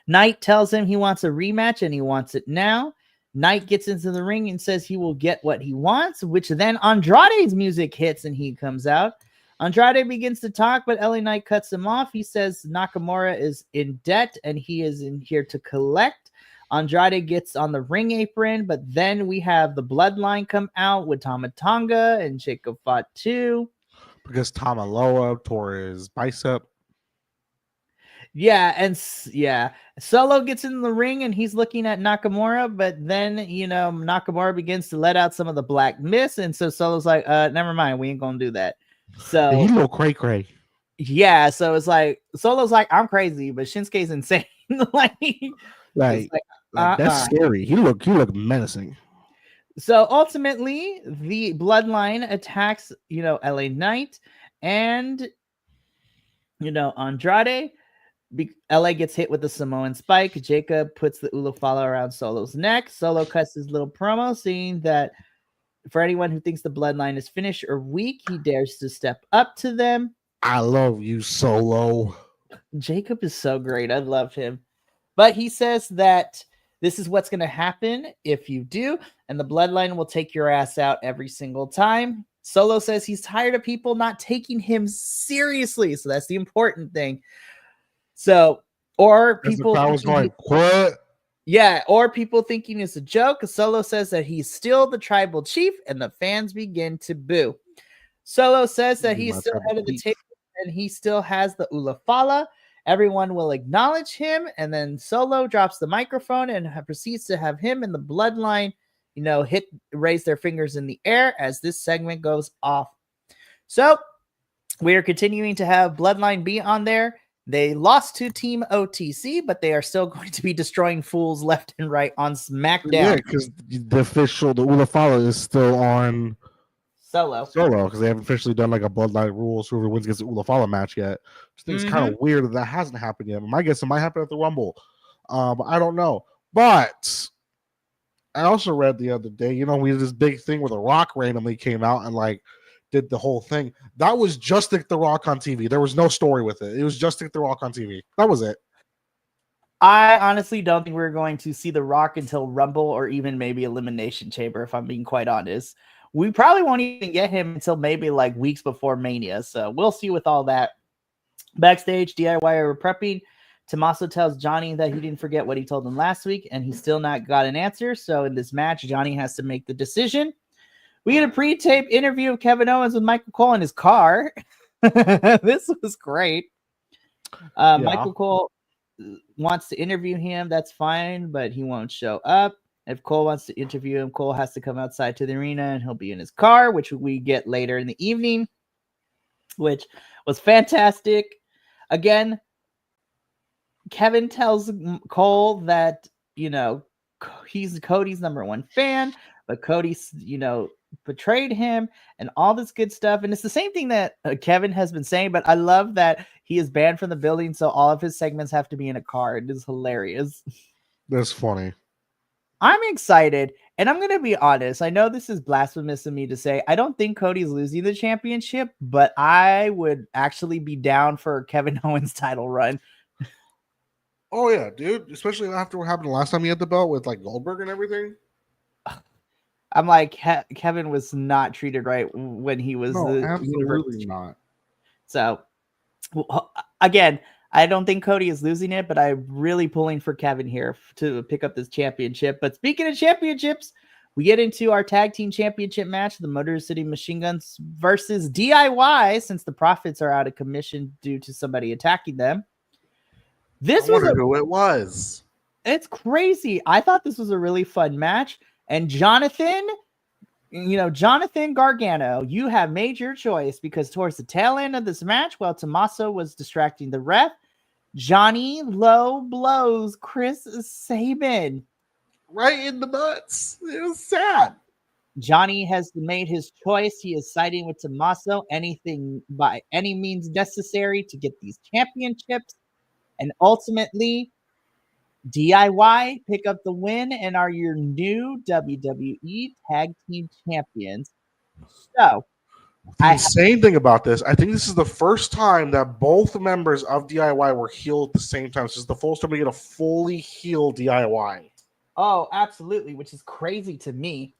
Speaker 2: Knight tells him he wants a rematch and he wants it now. Knight gets into the ring and says he will get what he wants, which then Andrade's music hits and he comes out. Andrade begins to talk, but LA Knight cuts him off. He says Nakamura is in debt and he is in here to collect. Andrade gets on the ring apron, but then we have the Bloodline come out with Tama Tonga and Jacob Fatu.
Speaker 3: Because Tama Loa tore his bicep.
Speaker 2: Solo gets in the ring and he's looking at Nakamura, but then Nakamura begins to let out some of the black mist, and so Solo's like, never mind, we ain't gonna do that. So
Speaker 3: he's a little cray.
Speaker 2: Yeah, so it's like Solo's like, I'm crazy, but Shinsuke's insane.
Speaker 3: That's scary. He looked menacing.
Speaker 2: So ultimately, the Bloodline attacks, LA Knight and Andrade. LA gets hit with the Samoan spike. Jacob puts the Ulafala around Solo's neck. Solo cuts his little promo saying that for anyone who thinks the Bloodline is finished or weak, he dares to step up to them.
Speaker 3: I love you, Solo.
Speaker 2: Jacob is so great. I love him. But he says that this is what's going to happen if you do, and the Bloodline will take your ass out every single time. Solo says he's tired of people not taking him seriously. So that's the important thing. So, or people or people thinking it's a joke. Solo says that he's still the tribal chief, and the fans begin to boo. Solo says that he's still head of the table, and he still has the Ulafala. Everyone will acknowledge him, and then Solo drops the microphone and proceeds to have him and the Bloodline, raise their fingers in the air as this segment goes off. So, we are continuing to have Bloodline be on there. They lost to Team OTC, but they are still going to be destroying fools left and right on SmackDown.
Speaker 3: Yeah, because the Ulafala is still on Solo, because they haven't officially done like a Bloodline rules, whoever wins gets the Ulafala match yet. I think it's kind of weird that hasn't happened yet. My guess it might happen at the Rumble. But I don't know. But I also read the other day, we had this big thing where The Rock randomly came out and did the whole thing. That was just The Rock on TV. There was no story with it. It was just The Rock on TV. That was it.
Speaker 2: I honestly don't think we're going to see The Rock until Rumble or even maybe Elimination Chamber, if I'm being quite honest. We probably won't even get him until maybe weeks before Mania. So we'll see with all that. Backstage, DIY are prepping. Tommaso tells Johnny that he didn't forget what he told him last week, and he's still not got an answer. So in this match, Johnny has to make the decision. We get a pre-tape interview of Kevin Owens with Michael Cole in his car. This was great. Michael Cole wants to interview him. That's fine, but he won't show up. If Cole wants to interview him, Cole has to come outside to the arena and he'll be in his car, which we get later in the evening, which was fantastic. Again, Kevin tells Cole that, he's Cody's number one fan, but Cody's, betrayed him and all this good stuff. And it's the same thing that Kevin has been saying, but I love that he is banned from the building. So all of his segments have to be in a car. It is hilarious.
Speaker 3: That's funny.
Speaker 2: I'm excited, and I'm gonna be honest. I know this is blasphemous of me to say. I don't think Cody's losing the championship, but I would actually be down for Kevin Owens' title run.
Speaker 3: Oh yeah, dude. Especially after what happened last time he had the belt with like Goldberg and everything.
Speaker 2: I'm like, Kevin was not treated right when he was
Speaker 3: No,
Speaker 2: the
Speaker 3: absolutely
Speaker 2: Universal.
Speaker 3: not.
Speaker 2: So, again, I don't think Cody is losing it, but I'm really pulling for Kevin here to pick up this championship. But speaking of championships, we get into our tag team championship match, the Motor City Machine Guns versus DIY, since the Profits are out of commission due to somebody attacking them.
Speaker 3: I wonder who it was.
Speaker 2: It's crazy. I thought this was a really fun match. And Jonathan Gargano, you have made your choice, because towards the tail end of this match, while Tommaso was distracting the ref, Johnny low blows Chris Sabin
Speaker 3: right in the nuts. It was sad.
Speaker 2: Johnny has made his choice. He is siding with Tommaso, anything by any means necessary to get these championships. And ultimately, DIY pick up the win and are your new WWE Tag Team Champions. So,
Speaker 3: the insane thing about this, I think this is the first time that both members of DIY were healed at the same time. This is the first time we get a fully healed DIY.
Speaker 2: Oh, absolutely, which is crazy to me.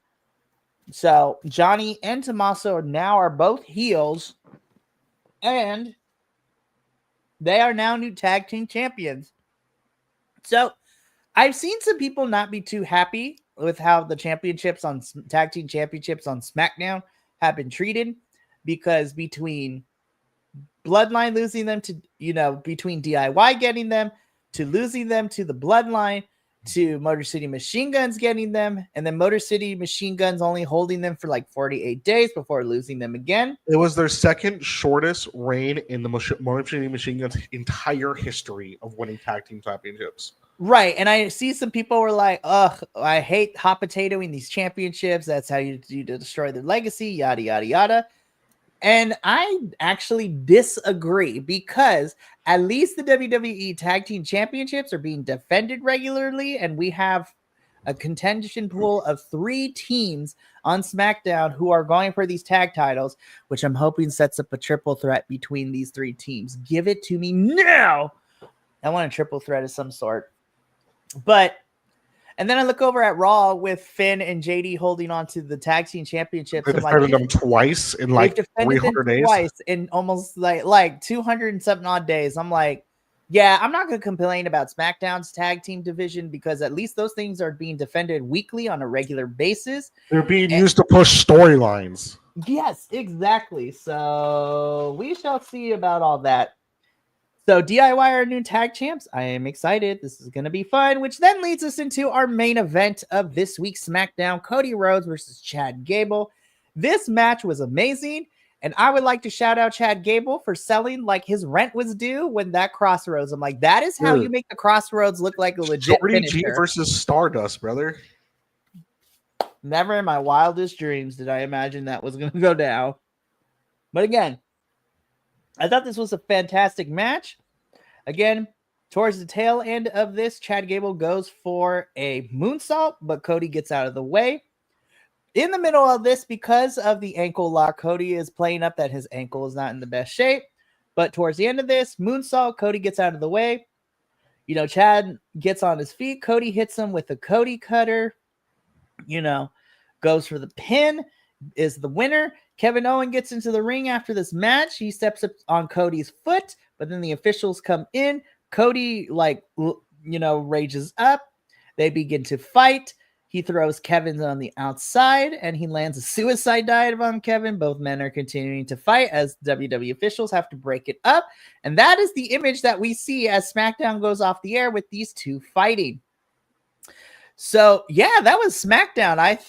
Speaker 2: So Johnny and Tommaso now are both heels, and they are now new tag team champions. So I've seen some people not be too happy with how the championships on tag team championships on SmackDown have been treated, because between Bloodline losing them to, between DIY getting them, to losing them to the Bloodline, to Motor City Machine Guns getting them, and then Motor City Machine Guns only holding them for like 48 days before losing them again.
Speaker 3: It was their second shortest reign in the Motor City Machine Guns' entire history of winning tag team championships.
Speaker 2: Right, and I see some people were like, ugh, I hate hot potatoing these championships. That's how you destroy their legacy, yada, yada, yada. And I actually disagree, because at least the WWE Tag Team Championships are being defended regularly, and we have a contention pool of 3 teams on SmackDown who are going for these tag titles, which I'm hoping sets up a triple threat between these 3 teams. Give it to me now. I want a triple threat of some sort. And then I look over at Raw with Finn and JD holding on to the tag team championships.
Speaker 3: They defended them twice in like 300 days.
Speaker 2: Twice in almost like 200 and something odd days. I'm like, yeah, I'm not going to complain about SmackDown's tag team division, because at least those things are being defended weekly on a regular basis.
Speaker 3: They're being used to push storylines.
Speaker 2: Yes, exactly. So we shall see about all that. So DIY are new tag champs. I am excited. This is going to be fun, which then leads us into our main event of this week's SmackDown, Cody Rhodes versus Chad Gable. This match was amazing, and I would like to shout out Chad Gable for selling like his rent was due when that Crossroads. I'm like, that is how you make the Crossroads look like a legit
Speaker 3: Shorty G
Speaker 2: finisher.
Speaker 3: versus Stardust, brother.
Speaker 2: Never in my wildest dreams did I imagine that was going to go down. But again, I thought this was a fantastic match. Again, towards the tail end of this, Chad Gable goes for a moonsault, but Cody gets out of the way. In the middle of this, because of the ankle lock, Cody is playing up that his ankle is not in the best shape. But towards the end of this, moonsault, Cody gets out of the way. Chad gets on his feet. Cody hits him with a Cody cutter. Goes for the pin, is the winner. Kevin Owens gets into the ring after this match. He steps up on Cody's foot, but then the officials come in. Cody, rages up. They begin to fight. He throws Kevin on the outside, and he lands a suicide dive on Kevin. Both men are continuing to fight as WWE officials have to break it up. And that is the image that we see as SmackDown goes off the air with these 2 fighting. So, yeah, that was SmackDown.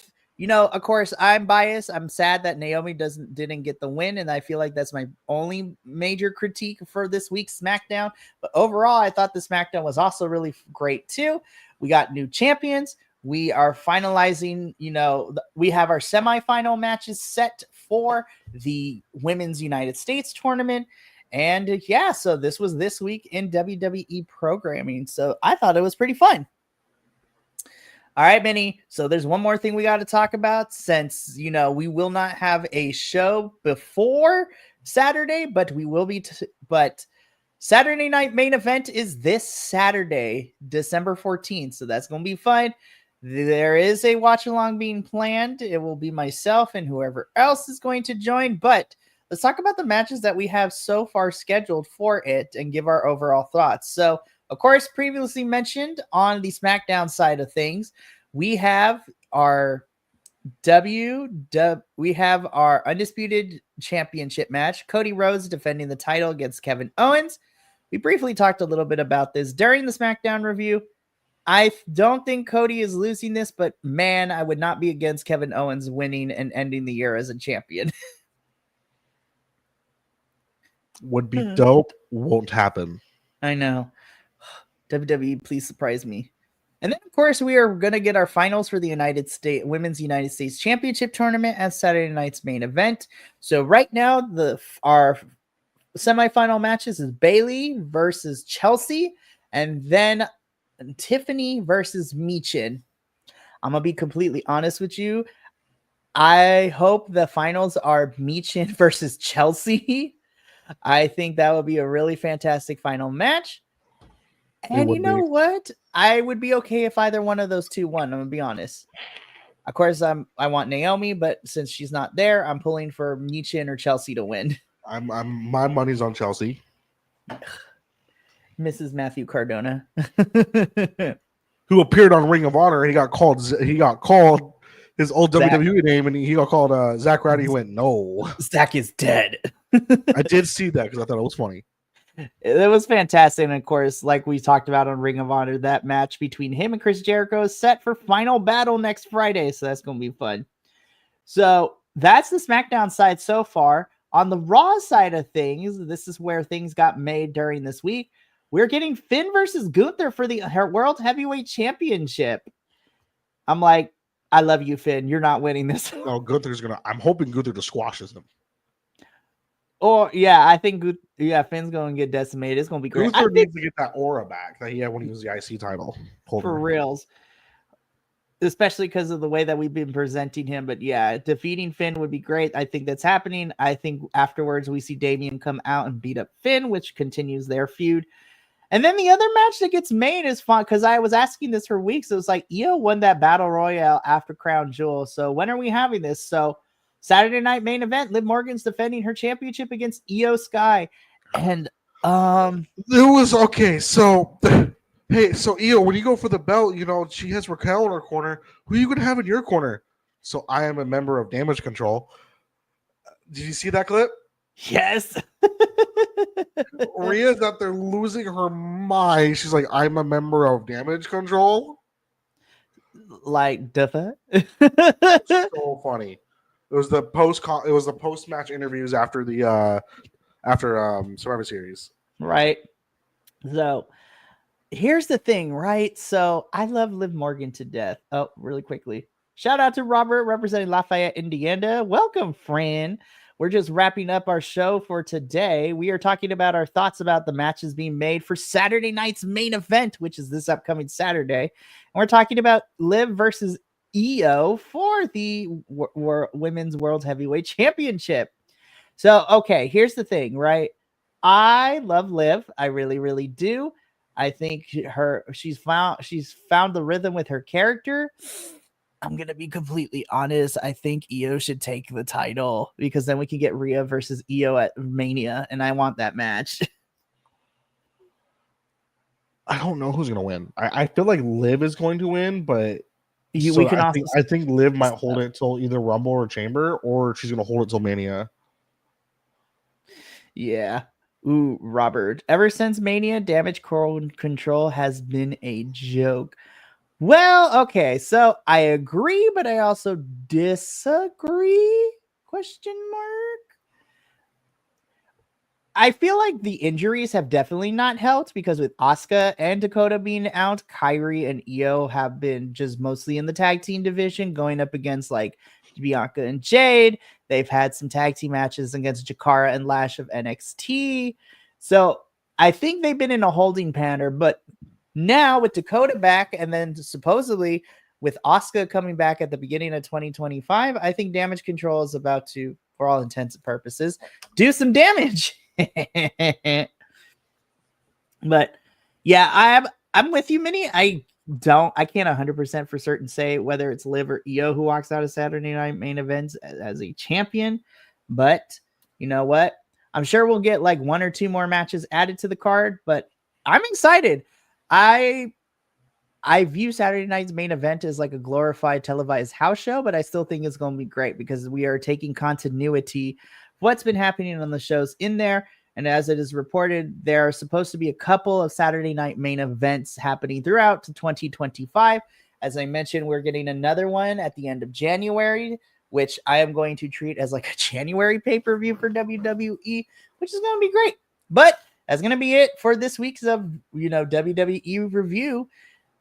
Speaker 2: Of course, I'm biased. I'm sad that Naomi didn't get the win, and I feel like that's my only major critique for this week's SmackDown. But overall, I thought the SmackDown was also really great too. We got new champions. We are finalizing, we have our semifinal matches set for the Women's United States tournament. And yeah, so this was this week in WWE programming. So I thought it was pretty fun. All right, Minnie. So there's one more thing we got to talk about since, we will not have a show before Saturday, but we will be. But Saturday night main event is this Saturday, December 14th. So that's going to be fun. There is a watch along being planned. It will be myself and whoever else is going to join. But let's talk about the matches that we have so far scheduled for it and give our overall thoughts. So, of course, previously mentioned on the Smackdown side of things, we have our undisputed championship match. Cody Rhodes defending the title against Kevin Owens. We briefly talked a little bit about this during the Smackdown review. I don't think Cody is losing this, but man, I would not be against Kevin Owens winning and ending the year as a champion.
Speaker 3: Would be dope. Won't happen.
Speaker 2: I know. WWE, please surprise me. And then, of course, we are going to get our finals for the Women's United States Championship Tournament as Saturday night's main event. So right now, our semifinal matches is Bayley versus Chelsea, and then Tiffany versus Michin. I'm going to be completely honest with you. I hope the finals are Michin versus Chelsea. I think that would be a really fantastic final match. And you know what? I would be okay if either one of those two won. I'm gonna be honest. Of course, I want Naomi, but since she's not there, I'm pulling for Michin or Chelsea to win.
Speaker 3: My money's on Chelsea.
Speaker 2: Mrs. Matthew Cardona,
Speaker 3: who appeared on Ring of Honor, and he got called his old WWE name, and he got called Zach Ryder. He went, no,
Speaker 2: Zach is dead.
Speaker 3: I did see that because I thought it was funny.
Speaker 2: It was fantastic. And of course, like we talked about on Ring of Honor, that match between him and Chris Jericho is set for Final Battle next Friday. So that's going to be fun. So that's the SmackDown side so far. On the Raw side of things, this is where things got made during this week. We're getting Finn versus Gunther for the World Heavyweight Championship. I'm like, I love you, Finn. You're not winning this.
Speaker 3: No, I'm hoping Gunther just squashes him.
Speaker 2: Oh, yeah, I think Finn's going to get decimated. It's going to be great.
Speaker 3: Gunther needs to get that aura back that he had when he was the IC title holder.
Speaker 2: For reals. Especially because of the way that we've been presenting him. But yeah, defeating Finn would be great. I think that's happening. I think afterwards we see Damian come out and beat up Finn, which continues their feud. And then the other match that gets made is fun because I was asking this for weeks. It was like, Io won that Battle Royale after Crown Jewel. So when are we having this? So Saturday night main event, Liv Morgan's defending her championship against Io Sky. And
Speaker 3: it was okay. So hey, so Io, when you go for the belt, she has Raquel in her corner. Who are you gonna have in your corner? So I am a member of Damage Control. Did you see that clip?
Speaker 2: Yes.
Speaker 3: Rhea's out there losing her mind. She's like, I'm a member of Damage Control.
Speaker 2: Like Duffa.
Speaker 3: So funny. It was the post match interviews after the Survivor Series.
Speaker 2: Right. So here's the thing, right? So I love Liv Morgan to death. Oh, really quickly. Shout out to Robert representing Lafayette, Indiana. Welcome, friend. We're just wrapping up our show for today. We are talking about our thoughts about the matches being made for Saturday night's main event, which is this upcoming Saturday. And we're talking about Liv versus Io for the Women's World Heavyweight Championship. So, okay, here's the thing, right? I love Liv. I really, really do. I think she's found the rhythm with her character. I'm going to be completely honest. I think Io should take the title because then we can get Rhea versus Io at Mania, and I want that match.
Speaker 3: I don't know who's going to win. I feel like Liv is going to win, but I think Liv might hold it till either Rumble or Chamber, or she's going to hold it till Mania.
Speaker 2: Yeah. Ooh, Robert. Ever since Mania, Damage Control has been a joke. Well, okay, so I agree, but I also disagree? Question mark. I feel like the injuries have definitely not helped because with Asuka and Dakota being out, Kairi and Io have been just mostly in the tag team division going up against like Bianca and Jade. They've had some tag team matches against Jakara and Lash of NXT. So I think they've been in a holding pattern, but now with Dakota back and then supposedly with Asuka coming back at the beginning of 2025, I think Damage Control is about to, for all intents and purposes, do some damage. But yeah, I'm with you, Minnie. I can't 100% for certain say whether it's Liv or Io who walks out of Saturday Night Main Events as a champion, but you know what? I'm sure we'll get like 1 or 2 more matches added to the card, but I'm excited. I view Saturday Night's Main Event as like a glorified televised house show, but I still think it's going to be great because we are taking continuity, what's been happening on the shows in there. And as it is reported, there are supposed to be a couple of Saturday Night Main Events happening throughout 2025. As I mentioned, we're getting another one at the end of January, which I am going to treat as like a January pay-per-view for WWE, which is going to be great. But that's going to be it for this week's of, WWE review.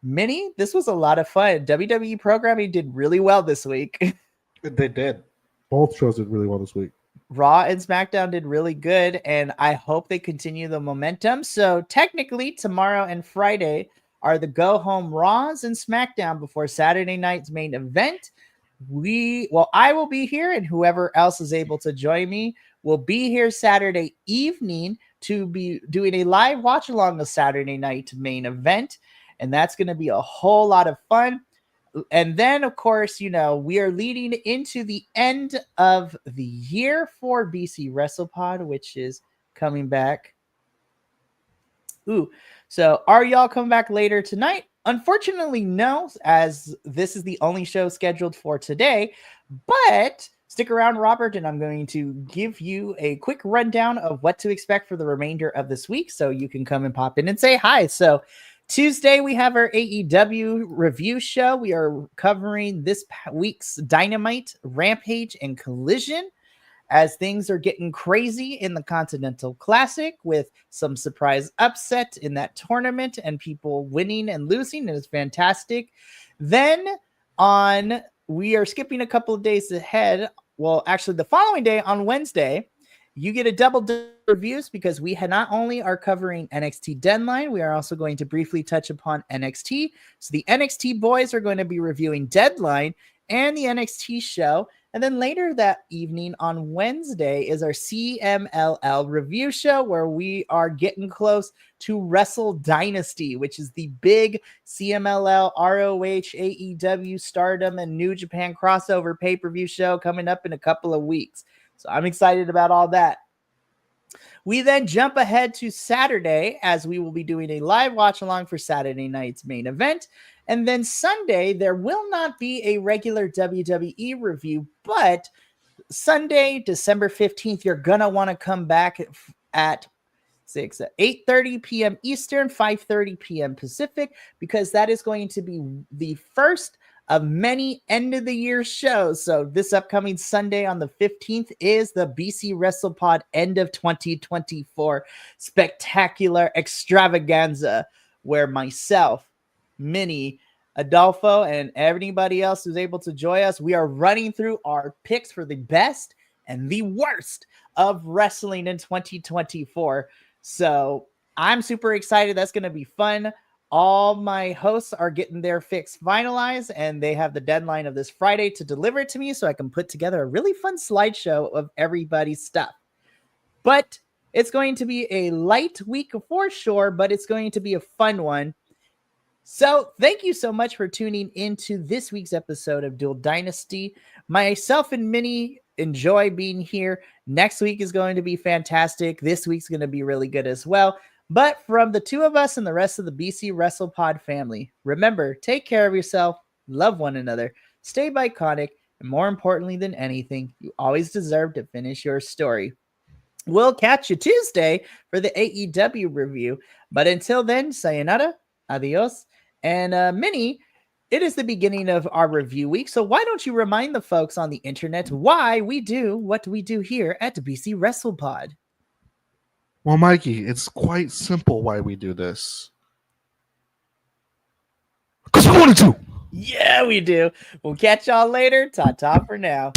Speaker 2: Minnie, this was a lot of fun. WWE programming did really well this week.
Speaker 3: They did. Both shows did really well this week.
Speaker 2: Raw and SmackDown did really good, and I hope they continue the momentum. So technically, tomorrow and Friday are the go-home Raws and SmackDown before Saturday night's main event. I will be here, and whoever else is able to join me will be here Saturday evening to be doing a live watch-along of Saturday night main event, and that's going to be a whole lot of fun. And then, of course, we are leading into the end of the year for BC WrestlePod, which is coming back. So are y'all coming back later tonight? Unfortunately, no, as this is the only show scheduled for today. But stick around, Robert, and I'm going to give you a quick rundown of what to expect for the remainder of this week so you can come and pop in and say hi. So Tuesday, we have our AEW review show. We are covering this week's Dynamite, Rampage, and Collision as things are getting crazy in the Continental Classic with some surprise upset in that tournament and people winning and losing, and it's fantastic. Then we are skipping a couple of days ahead. Well, actually, the following day on Wednesday, you get a double reviews because we not only are covering NXT Deadline, we are also going to briefly touch upon NXT. So the NXT boys are going to be reviewing Deadline and the NXT show. And then later that evening on Wednesday is our CMLL review show where we are getting close to Wrestle Dynasty, which is the big CMLL, ROH, AEW, Stardom, and New Japan crossover pay-per-view show coming up in a couple of weeks. So I'm excited about all that. We then jump ahead to Saturday as we will be doing a live watch along for Saturday night's main event. And then Sunday, there will not be a regular WWE review, but Sunday, December 15th, you're going to want to come back at 8:30 p.m. Eastern, 5:30 p.m. Pacific, because that is going to be the first of many end of the year shows. So this upcoming Sunday on the 15th is the BC WrestlePod end of 2024 spectacular extravaganza, where myself, Minnie, Adolfo, and everybody else who's able to join us, we are running through our picks for the best and the worst of wrestling in 2024. So I'm super excited. That's going to be fun. All my hosts are getting their fix finalized, and they have the deadline of this Friday to deliver it to me so I can put together a really fun slideshow of everybody's stuff. But it's going to be a light week for sure, but it's going to be a fun one. So thank you so much for tuning into this week's episode of Dual Dynasty. Myself and Minnie enjoy being here. Next week is going to be fantastic. This week's going to be really good as well. But from the two of us and the rest of the BC WrestlePod family, remember, take care of yourself, love one another, stay iconic, and more importantly than anything, you always deserve to finish your story. We'll catch you Tuesday for the AEW review. But until then, sayonara, adios, and Minnie, it is the beginning of our review week, so why don't you remind the folks on the internet why we do what we do here at BC WrestlePod?
Speaker 3: Well, Mikey, it's quite simple why we do this. Because we wanted to.
Speaker 2: Yeah, we do. We'll catch y'all later. Ta-ta for now.